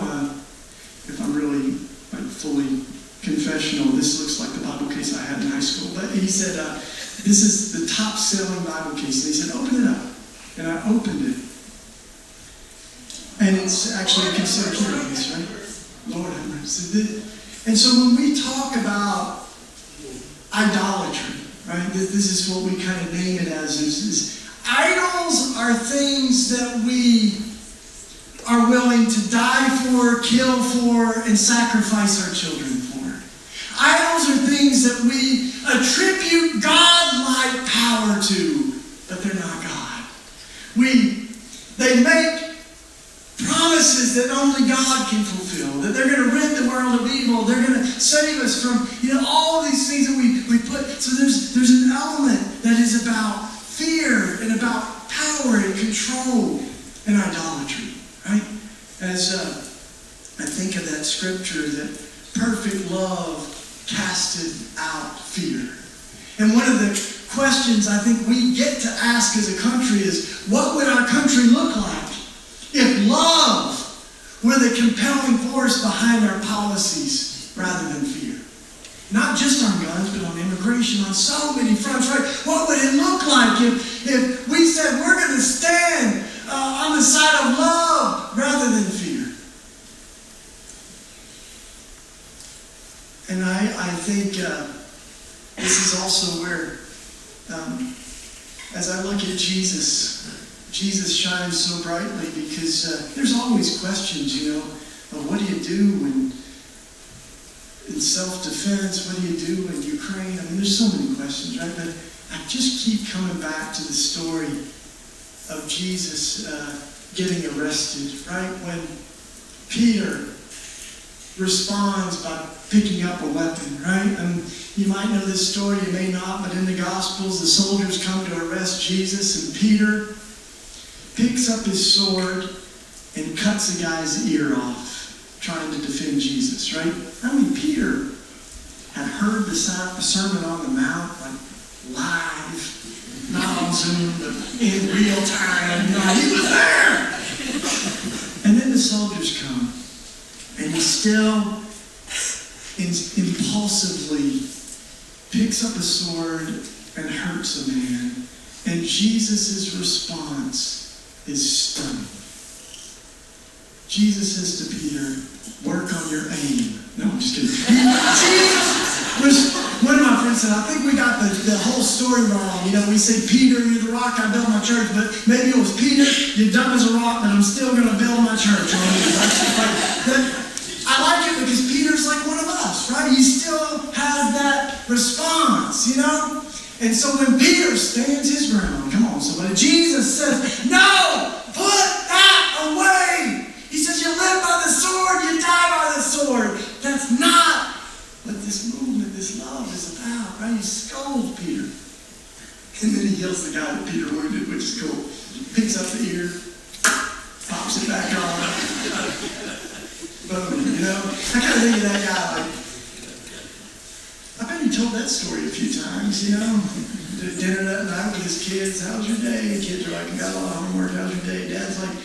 if I'm really fully confessional, this looks like the Bible case I had in high school. But he said, this is the top-selling Bible case. And he said, open it up. And I opened it. And it's actually a consent case, right? Lord have mercy. And so when we talk about idolatry, right, this is what we kind of name it as, is idols are things that we are willing to die for, kill for, and sacrifice our children for. Idols are things that we attribute God-like power to, but they're not God. They make promises that only God can fulfill, that they're going to rid the world of evil, they're going to save us from, all of these things that we put. So there's an element that is about fear and about power and control and idolatry, right? As I think of that scripture that perfect love casted out fear. And one of the questions I think we get to ask as a country is, what would our country look like if love were the compelling force behind our policies rather than fear? Not just on guns, but on immigration, on so many fronts, right? What would it look like if we said we're going to stand on the side of love rather than fear? And I think this is also where, as I look at Jesus shines so brightly because there's always questions, of what do you do in self-defense? What do you do in Ukraine? I mean, there's so many questions, right? But I just keep coming back to the story of Jesus getting arrested, right? When Peter responds by picking up a weapon, right? And you might know this story, you may not, but in the Gospels, the soldiers come to arrest Jesus, and Peter picks up his sword and cuts the guy's ear off, trying to defend Jesus, right? I mean, Peter had heard the Sermon on the Mount, like, live, not on Zoom, but in real time. He was there! And then the soldiers come, and he still impulsively picks up a sword and hurts a man. And Jesus' response is stunning. Jesus says to Peter, work on your aim. No, I'm just kidding. One of my friends said, I think we got the whole story wrong. We say, Peter, you're the rock I built my church, but maybe it was Peter, you're dumb as a rock, but I'm still going to build my church on you. I like it because Peter's like one of us, right? He still has that response, And so when Peter stands his ground, come on, somebody, Jesus says, no, put that away. He says, you live by the sword, you die by the sword. That's not what this movement, this love is about, right? He scolds Peter. And then he heals the guy that Peter wounded, which is cool. He picks up the ear, pops it back on. Boom, I kind of think of that guy like, I bet he told that story a few times, Did dinner that night with his kids. How's your day? Kids are like, I got a lot of homework. How's your day? Dad's like,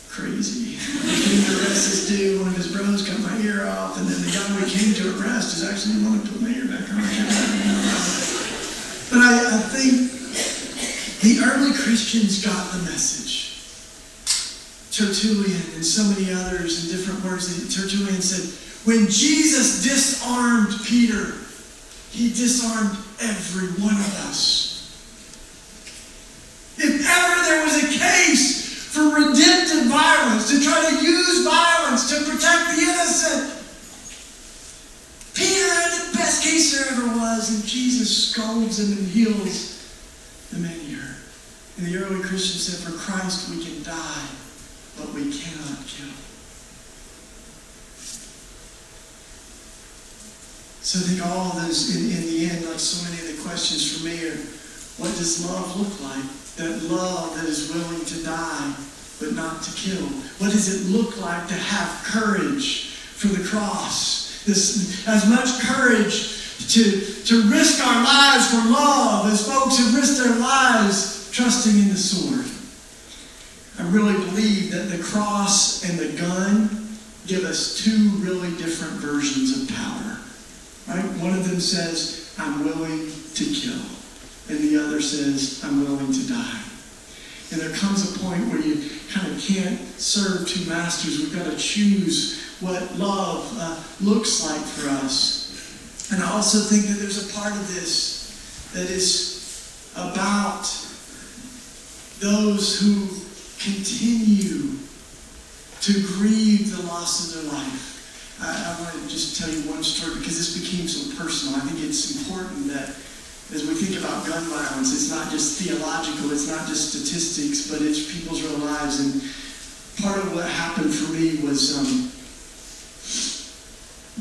crazy. We came to arrest this dude. One of his bros cut my ear off. And then the guy we came to arrest is actually the one who put my ear back on. But I think the early Christians got the message. Tertullian and so many others in different words. Tertullian said, when Jesus disarmed Peter, he disarmed every one of us. If ever there was a case for redemptive violence, to try to use violence to protect the innocent, Peter had the best case there ever was, and Jesus scolds him and heals the man he hurt. And the early Christians said, for Christ we can die, but we cannot kill. So I think all of those, in the end, like so many of the questions for me are, what does love look like? That love that is willing to die, but not to kill. What does it look like to have courage for the cross? As much courage to risk our lives for love as folks have risked their lives trusting in the sword. I really believe that the cross and the gun give us two really different versions of power. Right? One of them says, I'm willing to kill. And the other says, I'm willing to die. And there comes a point where you kind of can't serve two masters. We've got to choose what love looks like for us. And I also think that there's a part of this that is about those who continue to grieve the loss of their life. I want to just tell you one story because this became so personal. I think it's important that as we think about gun violence, it's not just theological, it's not just statistics, but it's people's real lives. And part of what happened for me was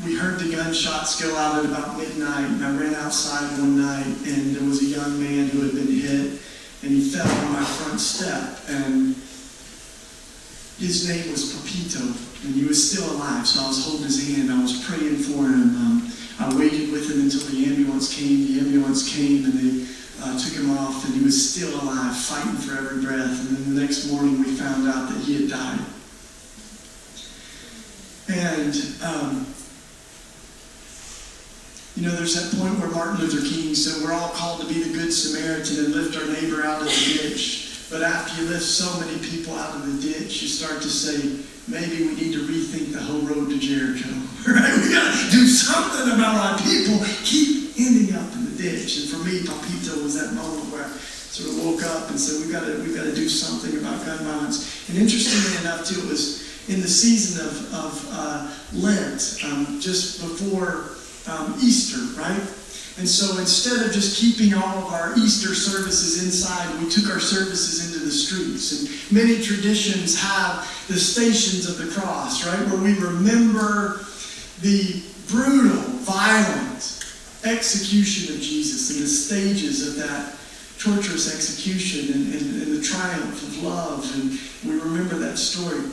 we heard the gunshots go out at about midnight, and I ran outside one night, and there was a young man who had been hit, and he fell on my front step, and his name was Pepito. and he was still alive. So I was holding his hand. I was praying for him. I waited with him until the ambulance came. The ambulance came, and they took him off, and he was still alive, fighting for every breath. And then the next morning, we found out that he had died. And there's that point where Martin Luther King said, we're all called to be the good Samaritan and lift our neighbor out of the ditch. But after you lift so many people out of the ditch, you start to say, maybe we need to rethink the whole road to Jericho. Right? We got to do something about our people keep ending up in the ditch. And for me, Papito was that moment where I sort of woke up and said, we've got to do something about gun violence. And interestingly enough, too, it was in the season of Lent, just before Easter, right? And so instead of just keeping all of our Easter services inside, we took our services into the streets. And many traditions have the Stations of the Cross, right? Where we remember the brutal, violent execution of Jesus and the stages of that torturous execution and the triumph of love. And we remember that story,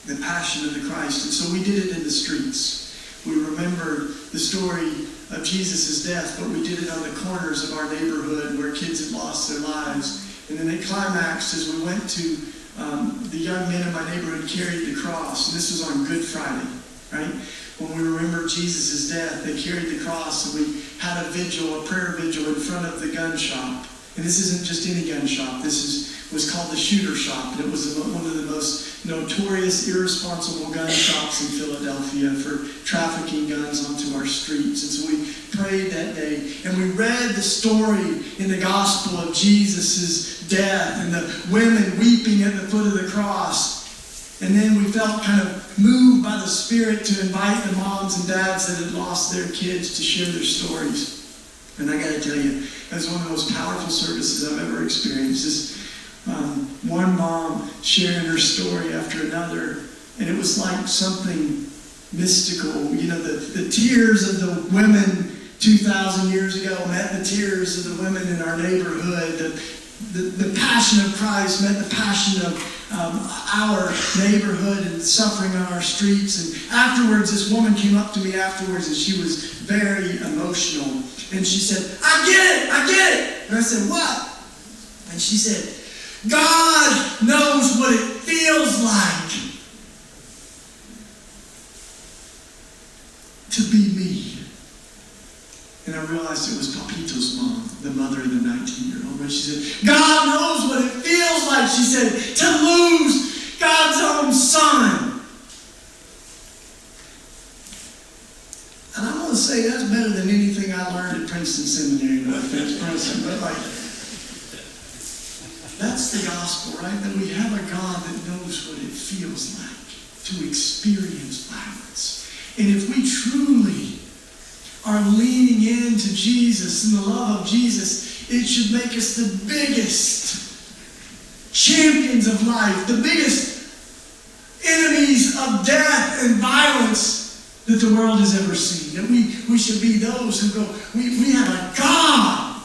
the Passion of the Christ. And so we did it in the streets. We remembered the story of Jesus' death, but we did it on the corners of our neighborhood where kids had lost their lives. And then it climaxed as we went to the young men in my neighborhood carried the cross. And this was on Good Friday, right? When we remembered Jesus' death, they carried the cross, and we had a vigil, a prayer vigil in front of the gun shop. And this isn't just any gun shop. This was called the Shooter Shop. And it was one of the most notorious, irresponsible gun shops in Philadelphia for trafficking guns onto our streets. And so we prayed that day, and we read the story in the gospel of Jesus' death and the women weeping at the foot of the cross. And then we felt kind of moved by the Spirit to invite the moms and dads that had lost their kids to share their stories. And I got to tell you, it was one of the most powerful services I've ever experienced. This one mom sharing her story after another, and it was like something mystical. The tears of the women 2,000 years ago met the tears of the women in our neighborhood. The passion of Christ met the passion of our neighborhood and suffering on our streets. And afterwards, this woman came up to me afterwards, and she was very emotional. And she said, I get it. And I said, what? And she said, God knows what it feels like to be me. And I realized it was Papito's mom, the mother of the 19-year-old. But she said, God knows what it feels like, she said, to lose God's own son. And I want to say that's better than anything I learned at Princeton Seminary. No offense, Princeton, but that's the gospel, right? That we have a God that knows what it feels like to experience violence. And if we truly are leaning into Jesus and the love of Jesus, it should make us the biggest champions of life, the biggest enemies of death and violence that the world has ever seen. That we should be those who go, we have a God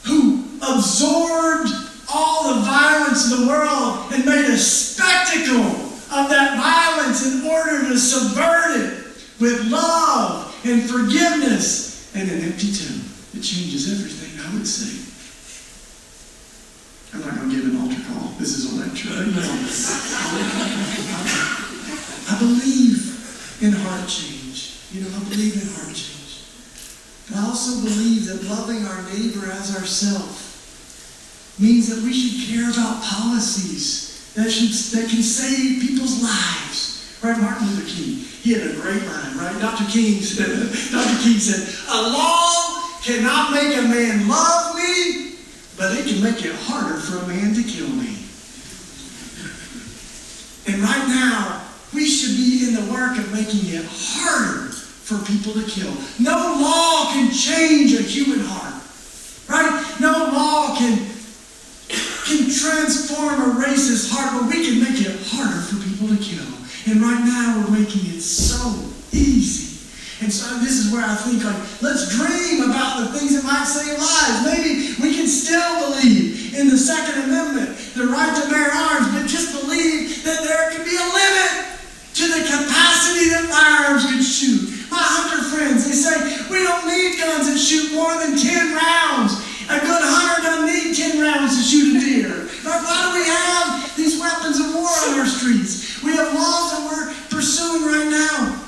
who absorbed all the violence of the world and made a spectacle of that violence in order to subvert it with love and forgiveness and an empty tomb. It changes everything, I would say. I'm not going to give an altar call. This is a lecture. I believe in heart change. I believe in heart change. But I also believe that loving our neighbor as ourselves means that we should care about policies that can save people's lives. Right? Martin Luther King, he had a great line, right? Dr. King said, a law cannot make a man love me, but it can make it harder for a man to kill me. And right now, we should be in the work of making it harder for people to kill. No law can change a human heart. Right? No law can transform a racist heart, but we can make it harder for people to kill. And right now we're making it so easy. And so this is where I think, let's dream about the things that might save lives. Maybe we can still believe in the Second Amendment, the right to bear arms, but just believe that there can be a limit capacity that firearms could shoot. My hunter friends, they say, we don't need guns that shoot more than 10 rounds. A good hunter doesn't need 10 rounds to shoot a deer. Like, why do we have these weapons of war on our streets? We have laws that we're pursuing right now.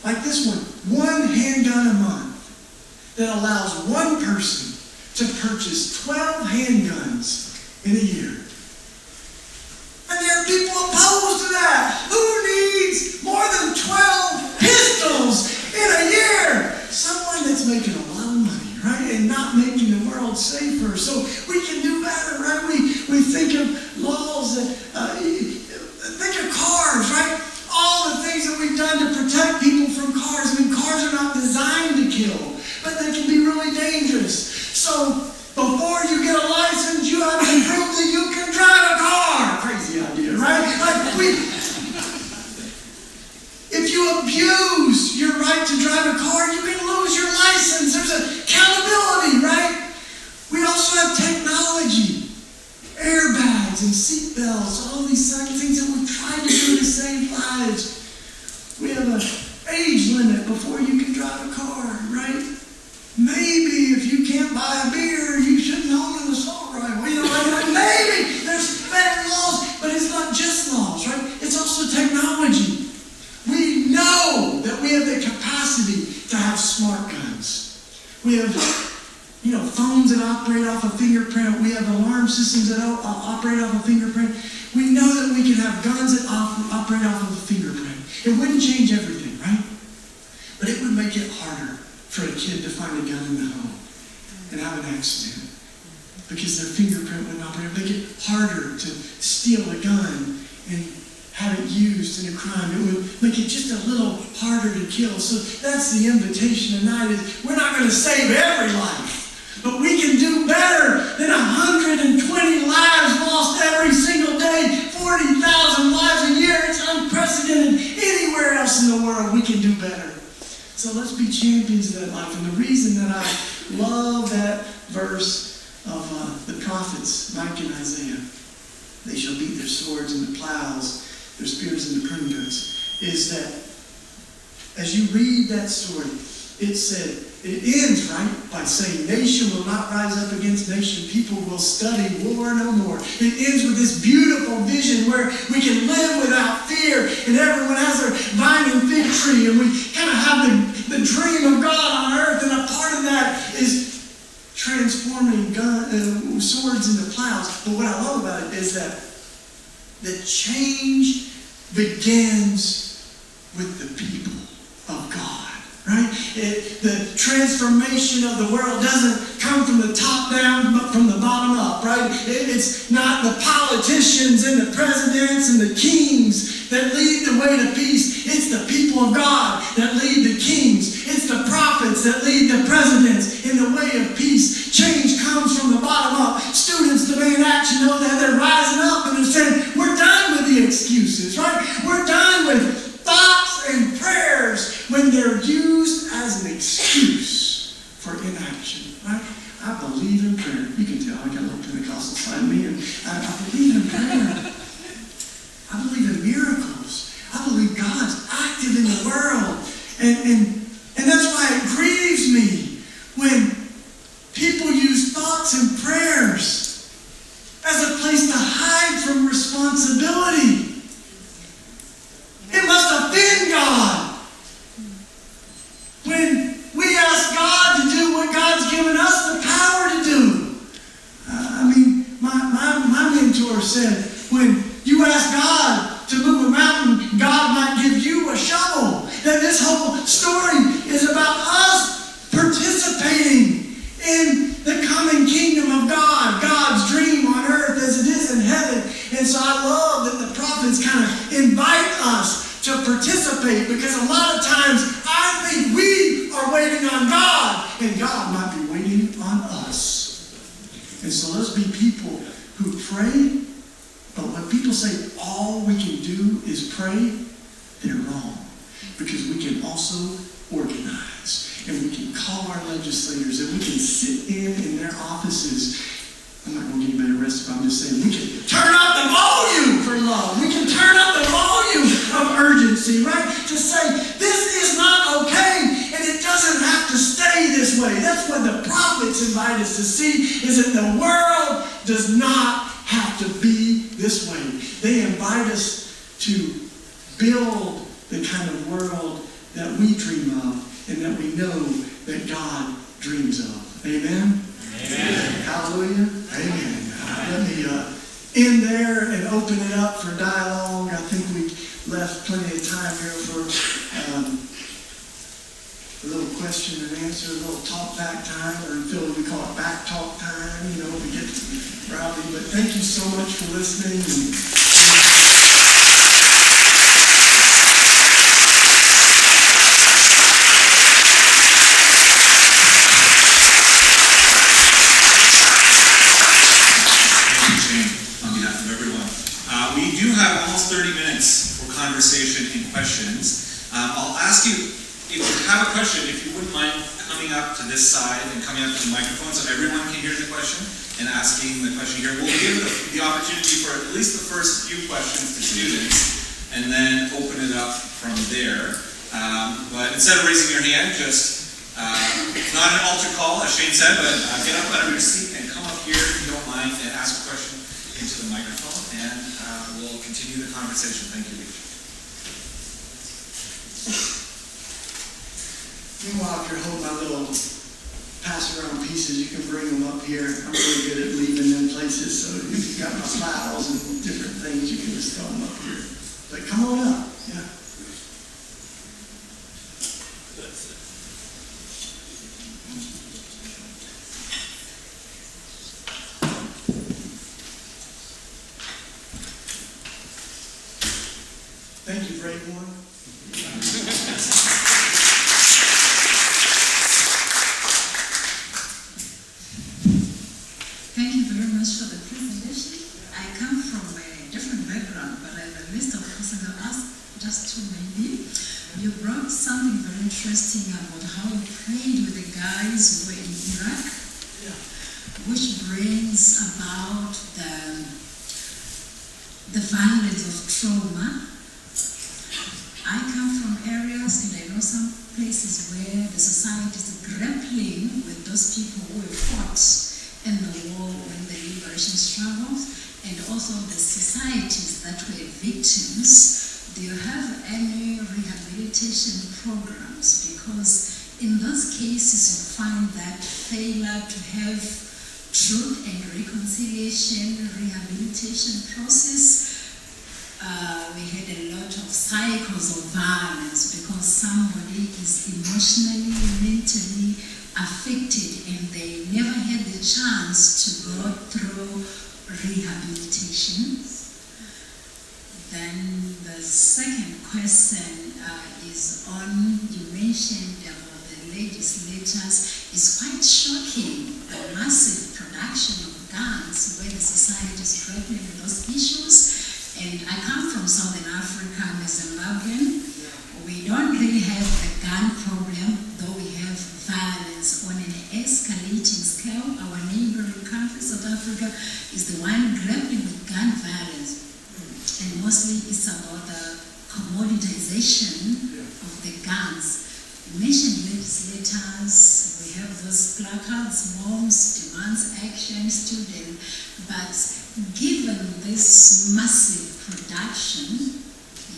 Like this one handgun a month that allows one person to purchase 12 handguns in a year. And there are people opposed to that. Who needs more than 12 pistols in a year? Someone that's making a lot of money, right? And not making the world safer. So we can do better, right? We think of laws that, think of cars, right? All the things that we've done to protect people from cars. I mean, cars are not designed to kill, but they can be really dangerous. So before you get a license, you have to prove that you can drive a car. Crazy idea, right? If you abuse your right to drive a car, you can lose your license. There's accountability, right? We also have technology, airbags and seat belts, all these things that we've tried to do to save lives. We have an age limit before you can drive a car, right? Maybe if you can't buy a beer, you shouldn't own an assault rifle. You know, maybe there's better laws, but it's not just laws, right? It's also technology. We know that we have the capacity to have smart guns. We have, phones that operate off a fingerprint. We have alarm systems that operate off a fingerprint. We know that we can have guns that operate off of a fingerprint. It wouldn't change everything, right? But it would make it harder for a kid to find a gun in the home and have an accident because their fingerprint would not operate. It would make it harder to steal a gun and have it used in a crime. It would make it just a little harder to kill. So that's the invitation tonight is we're not going to save every life, but we can do better than 120 lives lost every single day, 40,000 lives a year. It's unprecedented. Anywhere else in the world, we can do better. So let's be champions of that life. And the reason that I love that verse of the prophets, Micah and Isaiah, they shall beat their swords into plows, their spears into pruning hooks, is that as you read that story, it ends, right, by saying nation will not rise up against nation. People will study war no more. It ends with this beautiful vision where we can live without fear and everyone has their vine and fig tree and we kind of have the dream of God on earth, and a part of that is transforming swords into plows. But what I love about it is that the change begins with the people of God. Right? The transformation of the world doesn't come from the top down, but from the bottom up, right? It's not the politicians and the presidents and the kings that lead the way to peace. It's the people of God that lead the kings. It's the prophets that lead the presidents in the way of peace. Change comes from the bottom up. Students demand action, know that they're rising up and they're saying, we're done with the excuses, right? We're done with thoughts and prayers when they're used as an excuse for inaction, right? I believe in prayer. You can tell I got a little Pentecostal side of me, and I believe in prayer. I believe in miracles. I believe God's active in the world. And that's why it grieves me when people use thoughts and prayers as a place to hide from responsibility. It must offend God when we ask God to do what God's given us the power to do. My mentor said, when you ask God to move a mountain, God might give you a shovel. That this whole story is about us participating in the coming kingdom of God, God's dream on earth as it is in heaven. And so I love that the prophets kind of invite us to participate, because a lot of times I think we are waiting on God and God might be waiting on us. And so let's be people who pray, but when people say all we can do is pray, they're wrong. Because we can also organize, and we can call our legislators, and we can sit in their offices. I'm not going to get anybody arrested, but I'm just saying we can turn up the volume for love. We can turn up the volume of urgency. literacy, right? To say, this is not okay, and it doesn't have to stay this way. That's what the prophets invite us to see, is that the world does not have to be this way. They invite us to build the kind of world that we dream of and that we know that God dreams of. Amen? Amen. Hallelujah. Amen. Let me end there and open it up for dialogue. I think we left plenty of time here for a little question and answer, a little talk back time, or in Philly we call it back talk time. You know, we get rowdy. But thank you so much for listening. We do have almost 30 minutes for conversation and questions. I'll ask you, if you have a question, if you wouldn't mind coming up to this side and coming up to the microphone so everyone can hear the question and asking the question here. We'll give the opportunity for at least the first few questions to students and then open it up from there. But instead of raising your hand, just, it's not an altar call, as Shane said, but get up out of your seat and come up here if you don't mind and ask a question into the microphone, and we'll continue the conversation. Thank you, Leach. Meanwhile, if you're holding my little pass-around pieces, you can bring them up here. I'm really good at leaving them places, so if you've got my files and different things, you can just throw them up here. But come on up, yeah. Thank you, Claiborne. Thank you very much for the presentation. I come from a different background, but I have a list of questions I'll ask, just two maybe. You brought something very interesting about how you prayed with the guys who were in Iraq, which brings about the violence of trauma. I come from areas, and I know some places where the society is grappling with those people who were fought in the war, in the liberation struggles, and also the societies that were victims. Do you have any rehabilitation programs? Because in those cases you find that failure to have truth and reconciliation, rehabilitation process, we had a lot of cycles of violence because somebody is emotionally, mentally affected and they never had the chance to go through rehabilitation. Then the second question is on, you mentioned about the legislators. It's quite shocking, the massive production of guns where the society is grappling with those issues. And I come from Southern Africa, I'm a Zimbabwean. We don't really have a gun problem, though we have violence on an escalating scale. Our neighboring country, South Africa, is the one grappling with gun violence. And mostly it's about the commoditization of the guns. You mentioned legislators, we have those placards, moms, demands action, student, but given this massive production,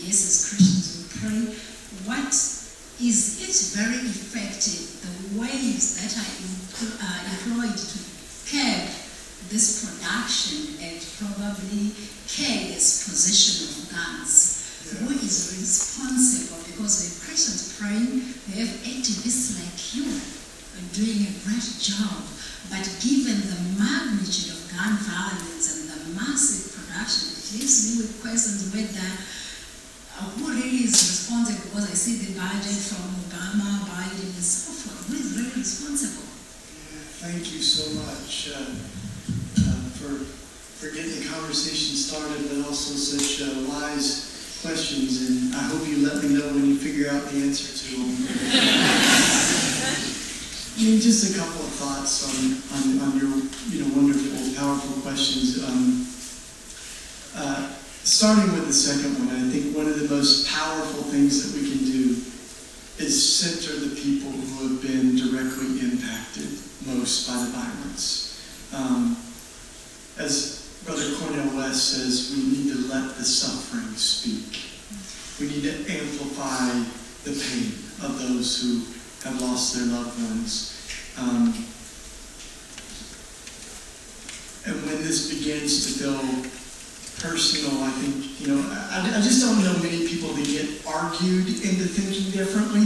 yes, as Christians we pray, what is it very effective, the ways that are employed to curb this production and probably curb this possession of guns? Who is responsible? Because when Christians praying, we have activists like you doing a great job, but given the magnitude of gun violence and the massive production, it leaves me with questions whether who really is responsible, because I see the budget from Obama, Biden, and so forth. Who is really responsible? Thank you so much for getting the conversation started, but also such wise questions. And I hope you let me know when you figure out the answer to them. Just a couple of thoughts on your wonderful, powerful questions. starting with the second one, I think one of the most powerful things that we can do is center the people who have been directly impacted most by the violence. As Brother Cornel West says, we need to let the suffering speak. We need to amplify the pain of those who have lost their loved ones. And when this begins to feel personal, I think, I just don't know many people that get argued into thinking differently.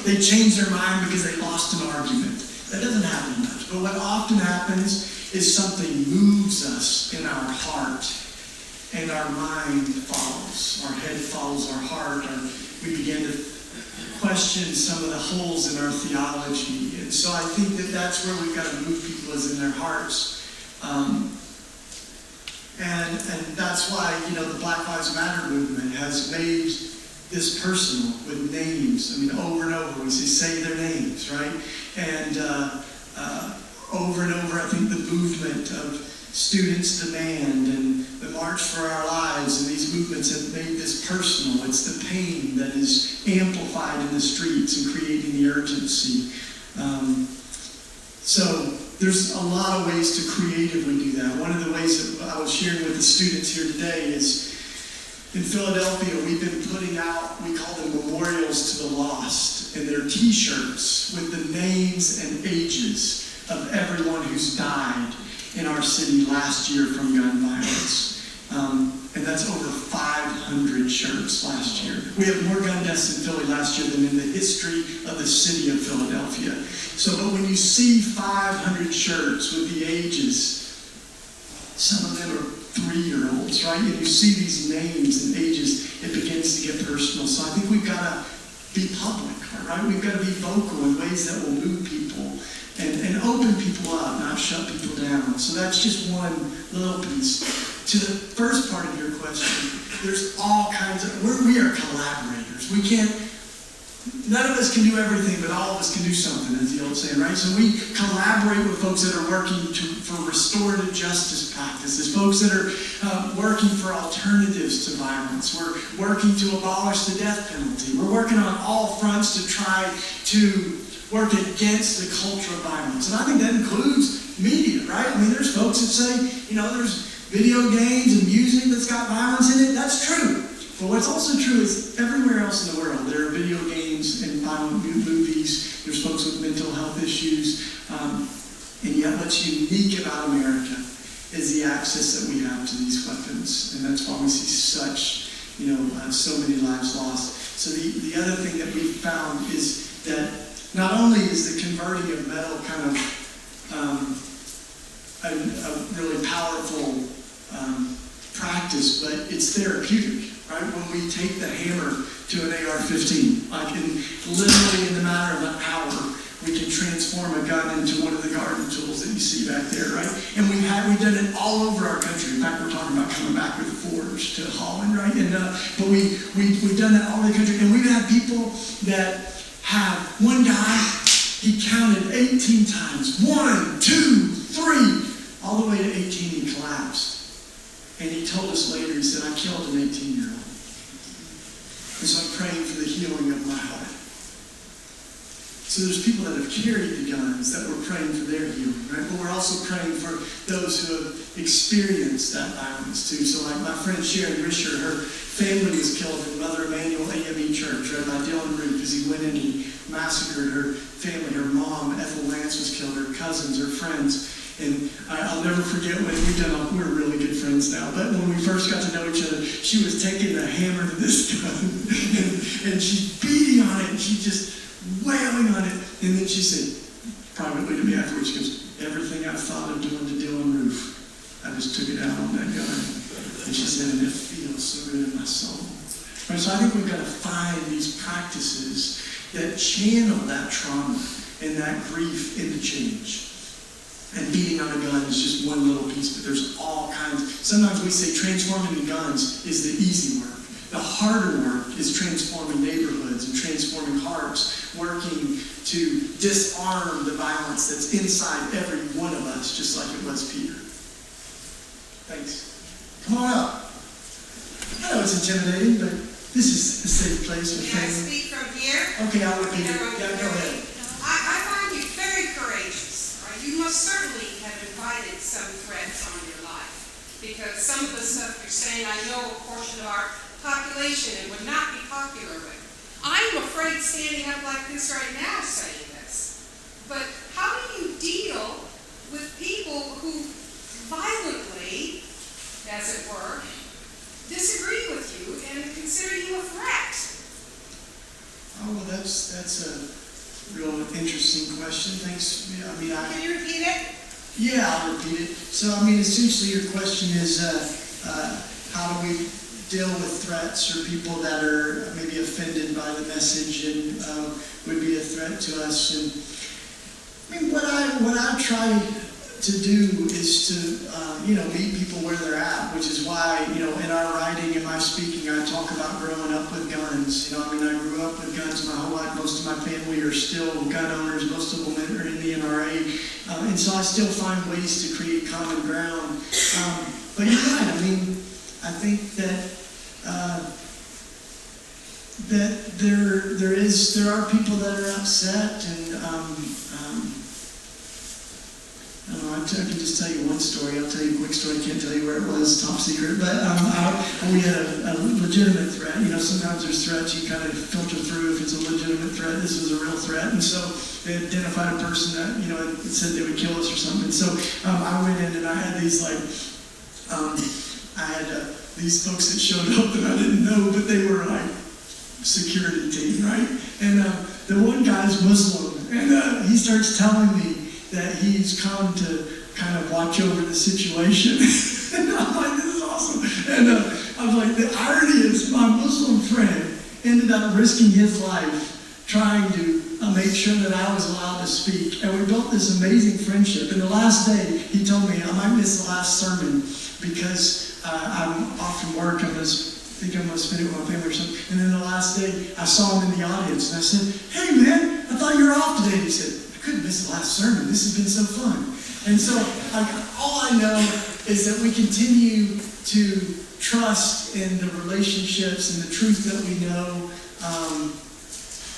They change their mind because they lost an argument. That doesn't happen much. But what often happens is something moves us in our heart, and our mind follows. Our head follows our heart. We begin to question some of the holes in our theology. And so I think that that's where we've got to move people, is in their hearts. And that's why, the Black Lives Matter movement has made this personal with names. Over and over we say their names, right? And over and over, I think the movement of Students Demand and the March for Our Lives and these movements have made this personal. It's the pain that is amplified in the streets and creating the urgency. So there's a lot of ways to creatively do that. One of the ways that I was sharing with the students here today is in Philadelphia, we've been putting out, we call them memorials to the lost, and they're t-shirts with the names and ages of everyone who's died in our city last year from gun violence. And that's over 500 shirts last year. We have more gun deaths in Philly last year than in the history of the city of Philadelphia. So, but when you see 500 shirts with the ages, some of them are 3-year-olds, right? And you see these names and ages, it begins to get personal. So I think we've got to be public, right? We've got to be vocal in ways that will move people and open people up, not shut people down. So that's just one little piece. To the first part of your question, there's all kinds of, we are collaborators. None of us can do everything, but all of us can do something, as the old saying, right? So we collaborate with folks that are working for restorative justice practices, folks that are working for alternatives to violence. We're working to abolish the death penalty. We're working on all fronts to try to work against the culture of violence. And I think that includes media, right? There's folks that say, there's video games and music that's got violence in it. That's true. But what's also true is everywhere else in the world, there are video games and violent movies. There's folks with mental health issues. And yet what's unique about America is the access that we have to these weapons. And that's why we see such, so many lives lost. So the other thing that we've found is that not only is the converting of metal kind of a really powerful practice, but it's therapeutic, right? When we take the hammer to an AR-15, literally in the matter of an hour, we can transform a gun into one of the garden tools that you see back there, right? And we've done it all over our country. In fact, we're talking about coming back with Forge to Holland, right? And but we've done that all over the country, and we've had people that have one guy. He counted 18 times, 1, 2, 3, all the way to 18. He collapsed. And he told us later, he said, I killed an 18-year-old. And so I'm praying for the healing of my heart. So there's people that have carried the guns that we're praying for their healing, right? But we're also praying for those who have experienced that violence too. So like my friend Sharon Risher, her family was killed in Mother Emanuel AME Church, right, by Dylan Roof, as he went in and massacred her family. Her mom, Ethel Lance, was killed, her cousins, her friends. And I'll never forget when we're really good friends now, but when we first got to know each other, she was taking the hammer to this gun and she's beating on it and she's just wailing on it. And then she said privately to me afterwards, she goes, everything I thought of doing to Dylan Roof, I just took it out on that gun. And she said, and it feels so good in my soul. Right, so I think we've got to find these practices that channel that trauma and that grief into change. And beating on a gun is just one little piece, but there's all kinds. Sometimes we say transforming the guns is the easy work. The harder work is transforming neighborhoods and transforming hearts, working to disarm the violence that's inside every one of us, just like it was Peter. Thanks. Come on up. I know it's intimidating, but this is a safe place with Can I family. speak from here? Okay, I'll repeat it. Everyone Yeah, can go hear ahead. me? I find you very courageous. Right? You must certainly have invited some threats on your life, because some of the stuff you're saying, I know a portion of our population it would not be popular with. I'm afraid standing up like this right now saying this. But how do you deal with people who violently, as it were, disagree with you and consider you a threat? Oh, well, that's a real interesting question. Thanks. Can you repeat it? Yeah, I'll repeat it. So, essentially your question is, how do we deal with threats or people that are maybe offended by the message and would be a threat to us? And what I try to do is to meet people where they're at, which is why in our writing and my speaking I talk about growing up with guns. I grew up with guns my whole life. Most of my family are still gun owners. Most of them are in the NRA, and so I still find ways to create common ground. But you're right. I think that there are people that are upset, and I don't know. I can just tell you one story. I'll tell you a quick story. I can't tell you where it was, top secret. But we had a legitimate threat. Sometimes there's threats you kind of filter through if it's a legitimate threat. This was a real threat, and so they identified a person that it said they would kill us or something. And so I went in and I had these these folks that showed up that I didn't know, but they were like security team, right? And the one guy's Muslim, and he starts telling me that he's come to kind of watch over the situation. And I'm like, this is awesome. And I was like, the irony is my Muslim friend ended up risking his life trying to make sure that I was allowed to speak. And we built this amazing friendship. And the last day, he told me I might miss the last sermon because I'm off from work. I'm going to spend it with my family or something. And then the last day, I saw him in the audience. And I said, hey, man, I thought you were off today. And he said, I couldn't miss the last sermon. This has been so fun. And so all I know is that we continue to trust in the relationships and the truth that we know,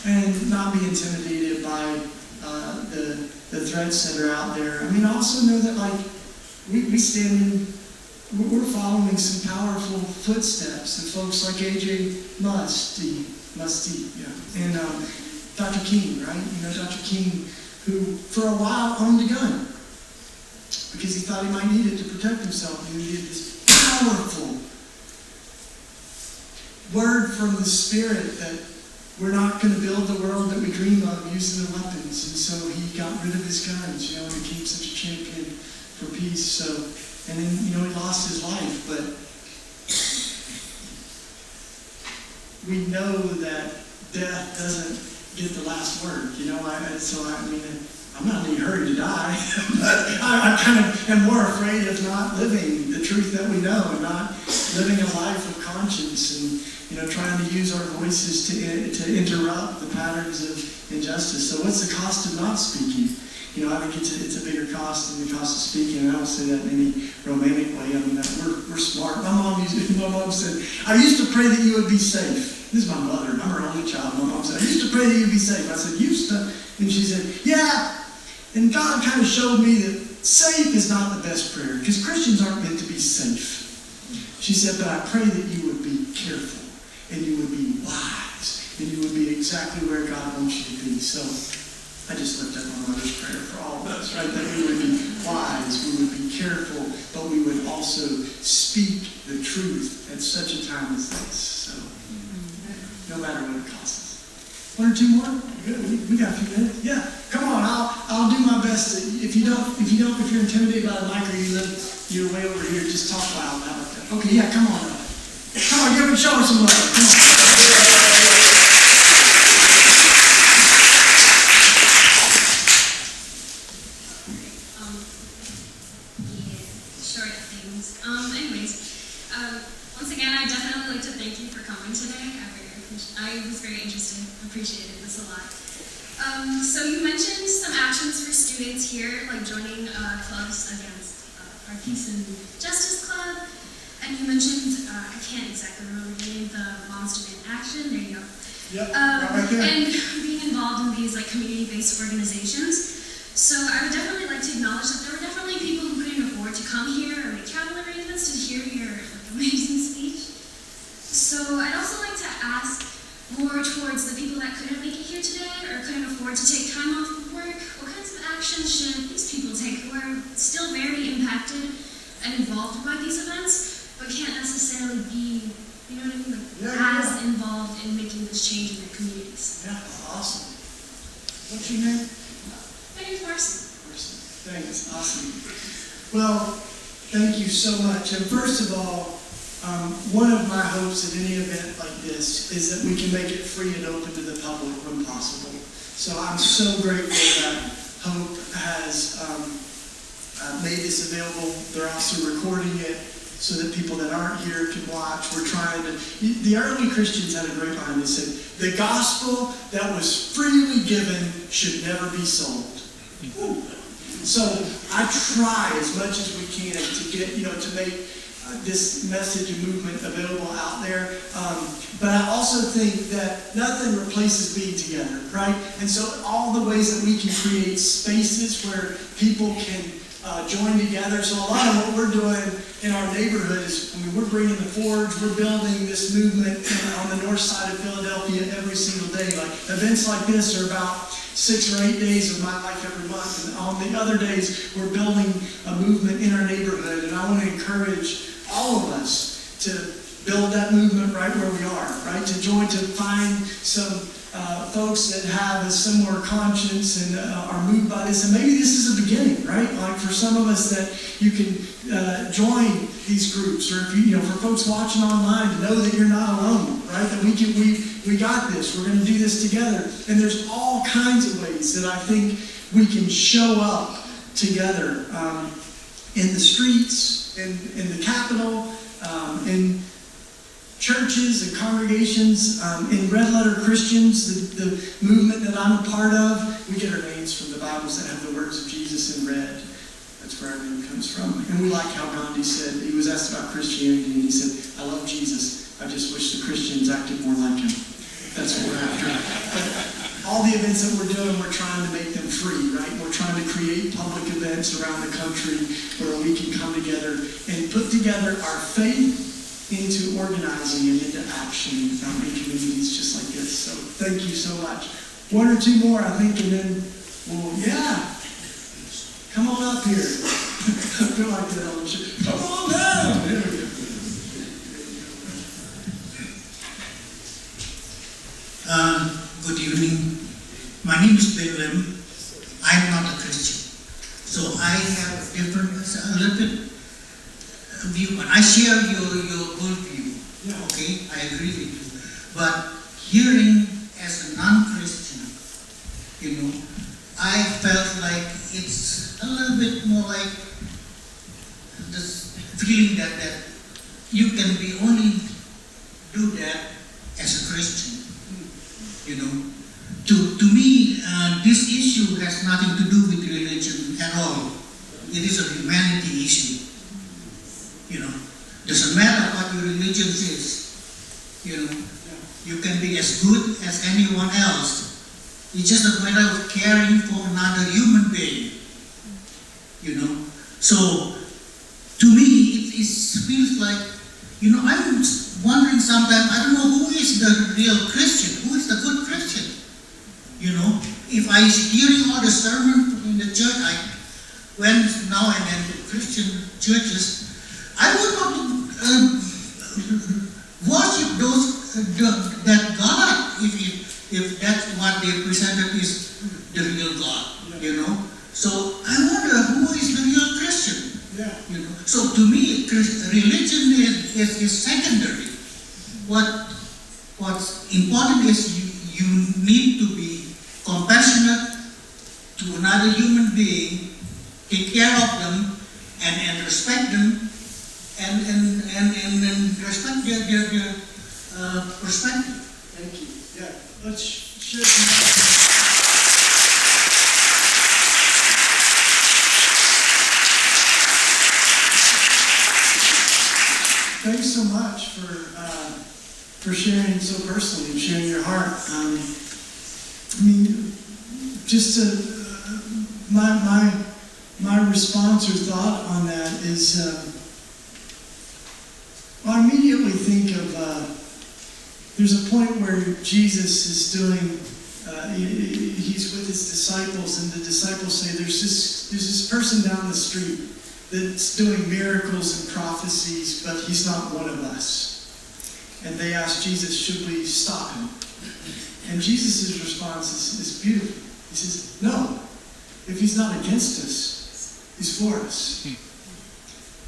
and not be intimidated by the threats that are out there. I also know that we stand in, we're following some powerful footsteps of folks like A.J. Muste, yeah, and Dr. King, right? Dr. King, who for a while owned a gun because he thought he might need it to protect himself. And he needed this powerful word from the Spirit that we're not going to build the world that we dream of using the weapons. And so he got rid of his guns, and became such a champion for peace. So, and then, he lost his life, but we know that death doesn't get the last word, I'm not in any hurry to die, but I kind of am more afraid of not living the truth that we know and not living a life of conscience and, trying to use our voices to interrupt the patterns of injustice. So what's the cost of not speaking? I think it's a bigger cost than the cost of speaking, and I don't say that in any romantic way. We're smart. My mom said, I used to pray that you would be safe. This is my mother. I'm her only child. My mom said, I used to pray that you'd be safe. I said, used to? And she said, yeah. And God kind of showed me that safe is not the best prayer, because Christians aren't meant to be safe. She said, but I pray that you would be careful, and you would be wise, and you would be exactly where God wants you to be. So I just lift up my mother's prayer for all of us, right? That we would be wise, we would be careful, but we would also speak the truth at such a time as this. So no matter what it costs us. One or two more? Good. We got a few minutes. Yeah. Come on. I'll do my best. If you're intimidated by the mic or you're way over here, just talk loud. How about that? Okay. Yeah. Come on. Come on. Give it. Show us some love. Come on. Short things. Once again, I'd definitely like to thank you for coming today. I was very interested, appreciated this a lot. So you mentioned some actions for students here, like joining clubs against our Peace and Justice Club, and you mentioned can't exactly remember the name, the Moms Demand Action, there you go. Yep, right there. And being involved in these like community-based organizations. So I would definitely like to acknowledge that there were definitely people who couldn't afford to come here or make travel arrangements to hear your like, amazing speech. So I'd also like to ask more towards the people that couldn't make it here today or couldn't afford to take time off of work. What kinds of actions should these people take who are still very impacted and involved by these events, but can't necessarily be, you know what I mean, like as involved in making this change in their communities? Yeah, awesome. What's your name? My name's Marcy. Thanks, awesome. Well, thank you so much. And first of all, one of my hopes at any event like this is that we can make it free and open to the public when possible. So I'm so grateful that Hope has made this available. They're also recording it so that people that aren't here can watch. We're trying to, the early Christians had a great line that said, the gospel that was freely given should never be sold. So I try as much as we can to get, to make this message and movement available out there. But I also think that nothing replaces being together, right? And so all the ways that we can create spaces where people can join together. So a lot of what we're doing in our neighborhood is, we're bringing the Forge, we're building this movement on the north side of Philadelphia every single day. Like events like this are about 6 or 8 days of my life every month. And on the other days, we're building a movement in our neighborhood. And I want to encourage all of us to build that movement right where we are, right? To join, to find some folks that have a similar conscience and are moved by this. And maybe this is a beginning, right? Like for some of us that you can join these groups, or if you, for folks watching online, to know that you're not alone, right? That we got this. We're going to do this together. And there's all kinds of ways that I think we can show up together in the streets, in the Capitol, in churches and congregations, in Red Letter Christians, the movement that I'm a part of. We get our names from the Bibles that have the words of Jesus in red. That's where our name comes from. And we like how Gandhi said, he was asked about Christianity, and he said, I love Jesus. I just wish the Christians acted more like him. That's what we're after. But all the events that we're doing, we're trying to make them free, right? We're trying to create public events around the country where we can come together and put together our faith into organizing and into action in communities just like this. So thank you so much. 1 or 2 more, I think, and then come on up here. I feel like that on the show. Come on down. There we go. Good evening. My name is Ben Lim. I'm not a Christian. So I have a little bit viewpoint. I share your worldview. Yeah. Okay, I agree with you. But hearing as a non-Christian, I felt like it's a little bit more like this feeling that you can be only do that as a Christian. To me, this issue has nothing to do with religion at all. It is a humanity issue. Doesn't matter what your religion is. You can be as good as anyone else. It's just a matter of caring for another human being. So to me, it feels like, I'm wondering sometimes, I don't know who is the real Christian, who is the good Christian. If I hearing all the sermon in the church, I went now and then to Christian churches, I would not worship that God if that's what they presented is the real God. So I wonder who is the real Christian. Yeah. So to me, religion is secondary. What's important is you need to be compassionate to another human being, take care of them, and respect them, and respect their perspective. Thank you. Yeah. Let's share some. Thanks so much for for sharing so personally and sharing your heart. I mean, just my response or thought on that is, I immediately think of, there's a point where Jesus is doing, he's with his disciples, and the disciples say, there's this person down the street that's doing miracles and prophecies, but he's not one of us. And they ask Jesus, should we stop him? And Jesus' response is beautiful. He says, no. If he's not against us, he's for us.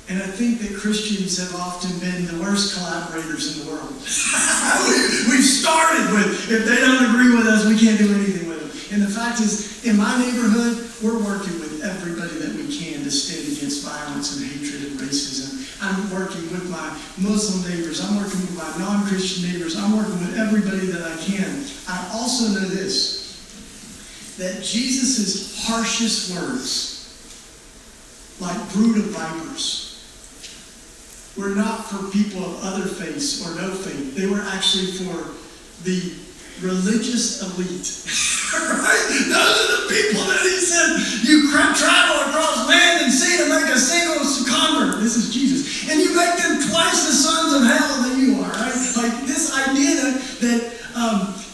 And I think that Christians have often been the worst collaborators in the world. We've started with, if they don't agree with us, we can't do anything with them. And the fact is, in my neighborhood, we're working with everybody that we can to stand against violence and hatred and racism. I'm working with my Muslim neighbors. I'm working with my non-Christian neighbors. I'm working with everybody that I can. I also know this, that Jesus' harshest words, like brood of vipers, were not for people of other faiths or no faith. They were actually for the religious elite. Right? Those are the people that he said, you travel across land and sea to make a single convert. This is Jesus. And you make them twice the sons of hell that you are. Right? Like this idea that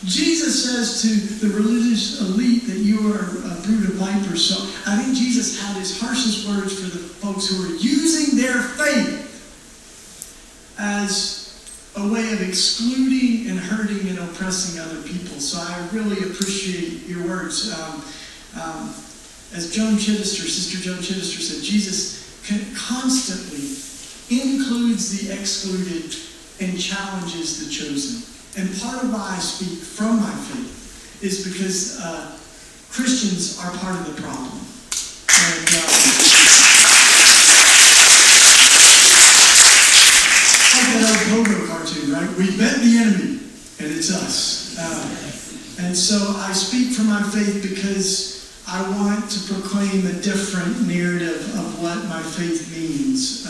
Jesus says to the religious elite that you are a brood of vipers. So I think Jesus had his harshest words for the folks who are using their faith as a way of excluding and hurting and oppressing other people. So I really appreciate your words. As Joan Chittister, Sister Joan Chittister said, Jesus constantly includes the excluded and challenges the chosen. And part of why I speak from my faith is because Christians are part of the problem. And like that old Pogo cartoon, right? We met the enemy, and it's us. And so I speak from my faith because I want to proclaim a different narrative of what my faith means.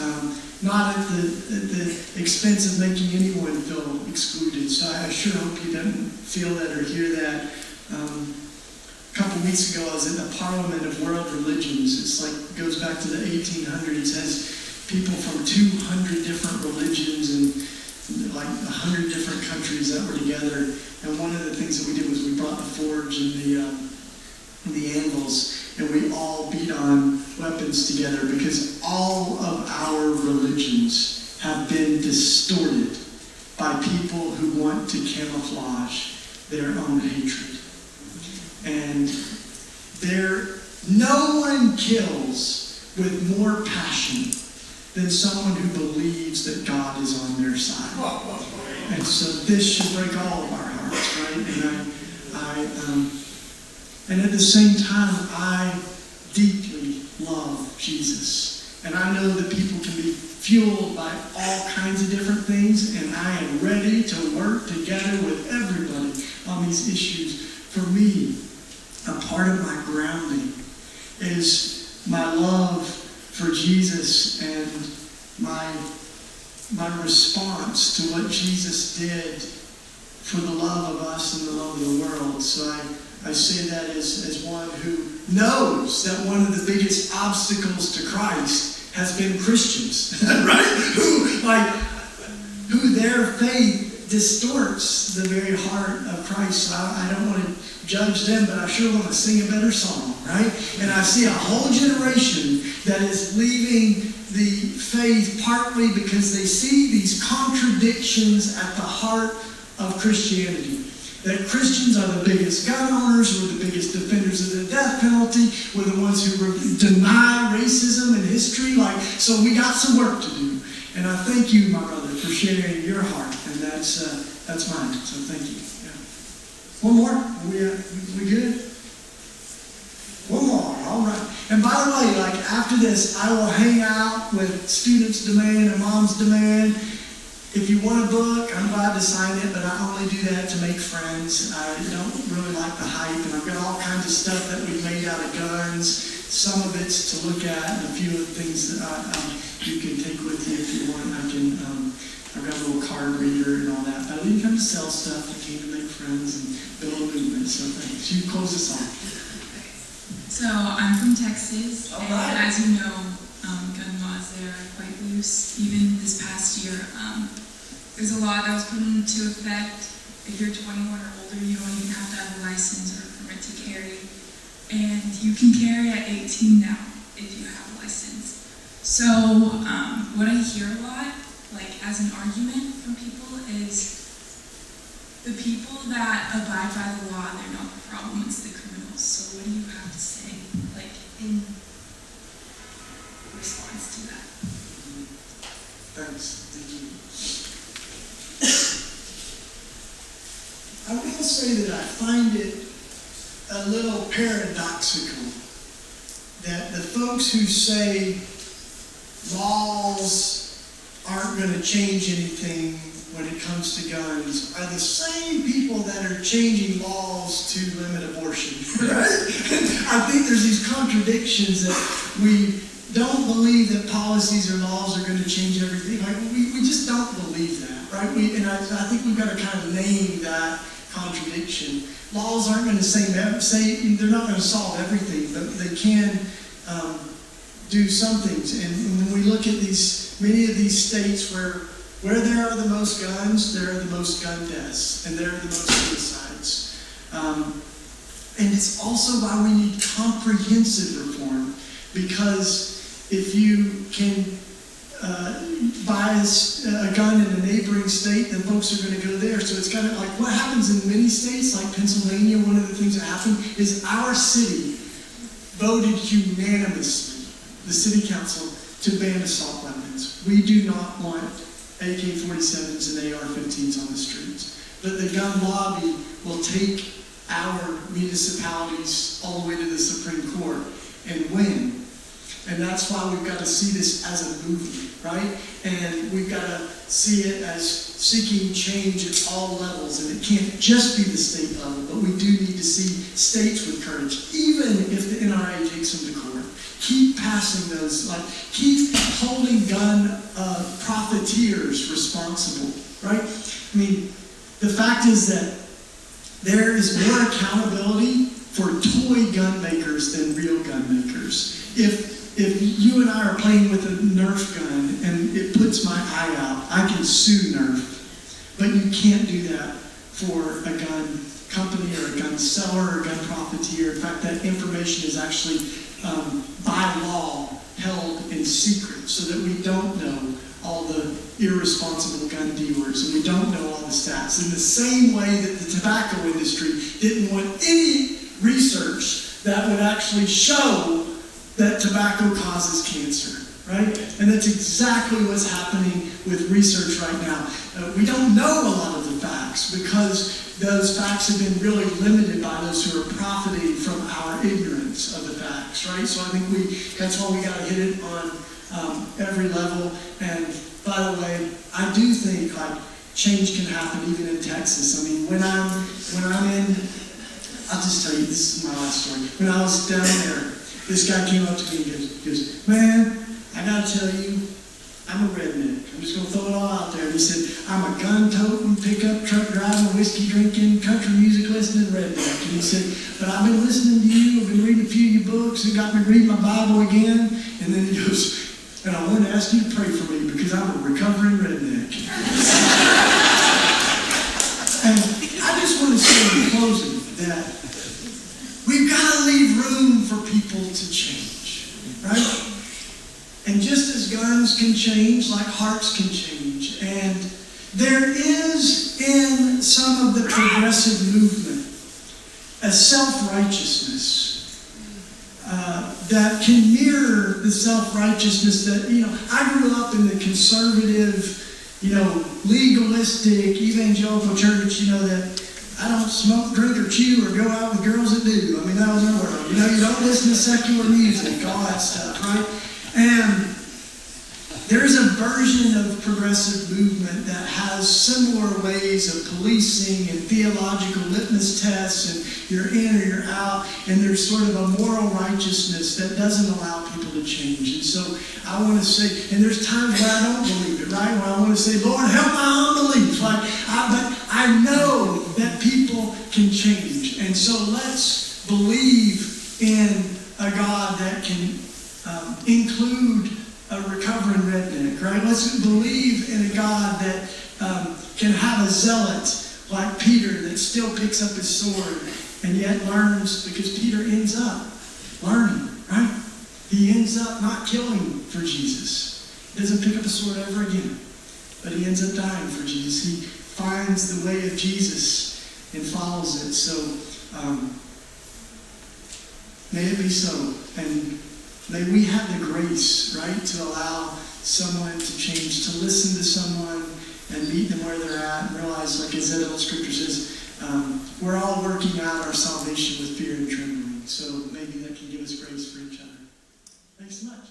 Not at the expense of making anyone feel excluded. So I sure hope you don't feel that or hear that. A couple weeks ago, I was in the Parliament of World Religions. It's like, goes back to the 1800s. It has people from 200 different religions and like 100 different countries that were together. And one of the things that we did was we brought the forge and the anvils, and we all beat on weapons together because all of our religions have been distorted by people who want to camouflage their own hatred. And no one kills with more passion than someone who believes that God is on their side. And so this should break all of our hearts, right? And at the same time, I deeply love Jesus. And I know that people can be fueled by all kinds of different things, and I am ready to work together with everybody on these issues. For me, a part of my grounding is my love for Jesus and my response to what Jesus did for the love of us and the love of the world. So I say that as one who knows that one of the biggest obstacles to Christ has been Christians, right? Who their faith distorts the very heart of Christ. So I don't want to judge them, but I sure want to sing a better song, right? And I see a whole generation that is leaving the faith partly because they see these contradictions at the heart of Christianity. That Christians are the biggest gun owners, we're the biggest defenders of the death penalty, we're the ones who deny racism in history. So we got some work to do. And I thank you, my brother, for sharing your heart. And that's mine. So thank you. Yeah. One more? We good? One more. All right. And by the way, after this, I will hang out with Students Demand and Moms Demand. If you want a book, I'm glad to sign it, but I only do that to make friends. I don't really like the hype, and I've got all kinds of stuff that we made out of guns. Some of it's to look at, and a few of the things that you can take with you if you want. I can I've got a little card reader and all that. But I didn't come to sell stuff. I came to make friends and build a movement. So thanks. You close us off. So I'm from Texas, All and right. as you know, gun laws there are quite loose. Even this past year, there's a law that was put into effect. If you're 21 or older, you don't even have to have a license or a permit to carry. And you can carry at 18 now if you have a license. So what I hear a lot, like as an argument from people, is the people that abide by the law, they're not the problem, it's the criminals. So what do you have to say, like, in response to that? Thanks. Thank you. I will say that I find it a little paradoxical that the folks who say laws aren't going to change anything when it comes to guns are the same people that are changing laws to limit abortion, right? I think there's these contradictions that we don't believe that policies or laws are going to change everything. Like we just don't believe that, right? I think we've got to kind of name that contradiction. Laws aren't going to say they're not going to solve everything, but they can do some things. And when we look at many of these states where there are the most guns, there are the most gun deaths, and there are the most suicides. And it's also why we need comprehensive reform, because if you can buy a gun in a neighboring state, then folks are going to go there. So it's kind of like what happens in many states, like Pennsylvania. One of the things that happened is our city voted unanimously, the city council, to ban assault weapons. We do not want AK-47s and AR-15s on the streets. But the gun lobby will take our municipalities all the way to the Supreme Court and win. And that's why we've got to see this as a movement, right? And we've got to see it as seeking change at all levels. And it can't just be the state level, but we do need to see states with courage, even if the NRA takes them to court. Keep passing those, keep holding gun profiteers responsible, right? I mean, the fact is that there is more accountability for toy gun makers than real gun makers. If you and I are playing with a Nerf gun and it puts my eye out, I can sue Nerf. But you can't do that for a gun company or a gun seller or a gun profiteer. In fact, that information is actually by law held in secret so that we don't know all the irresponsible gun dealers and we don't know all the stats. In the same way that the tobacco industry didn't want any research that would actually show that tobacco causes cancer, right? And that's exactly what's happening with research right now. We don't know a lot of the facts because those facts have been really limited by those who are profiting from our ignorance of the facts, right? So I think that's why we got to hit it on every level. And by the way, I do think change can happen even in Texas. I mean, when I'm in, I'll just tell you, this is my last story. When I was down there, this guy came up to me and goes, man, I got to tell you, I'm a redneck. I'm just going to throw it all out there. And he said, I'm a gun-toting, pickup truck driving, whiskey-drinking, country music listening redneck. And he said, but I've been listening to you. I've been reading a few of your books. It got me reading my Bible again. And then he goes, and I want to ask you to pray for me because I'm a recovering redneck. And I just want to say in closing that we've got to leave room for people to change, right? And just as guns can change, like hearts can change. And there is in some of the progressive movement a self-righteousness that can mirror the self-righteousness that, I grew up in the conservative, legalistic, evangelical church, that I don't smoke, drink, or chew, or go out with girls that do. I mean, that was our world. You don't listen to secular music, all that stuff, right? And there is a version of progressive movement that has similar ways of policing and theological litmus tests, and you're in or you're out, and there's sort of a moral righteousness that doesn't allow people to change. And so I want to say, and there's times where I don't believe it, right? When I want to say, Lord, help my unbelief. But I know that people can change. And so let's believe in a God that can include a recovering redneck, right? Let's believe in a God that can have a zealot like Peter that still picks up his sword and yet learns, because Peter ends up learning, right? He ends up not killing for Jesus. He doesn't pick up a sword ever again, but he ends up dying for Jesus. He finds the way of Jesus and follows it. So may it be so. And may we have the grace, right, to allow someone to change, to listen to someone and meet them where they're at and realize, like as that old scripture says, we're all working out our salvation with fear and trembling. So maybe that can give us grace for each other. Thanks so much.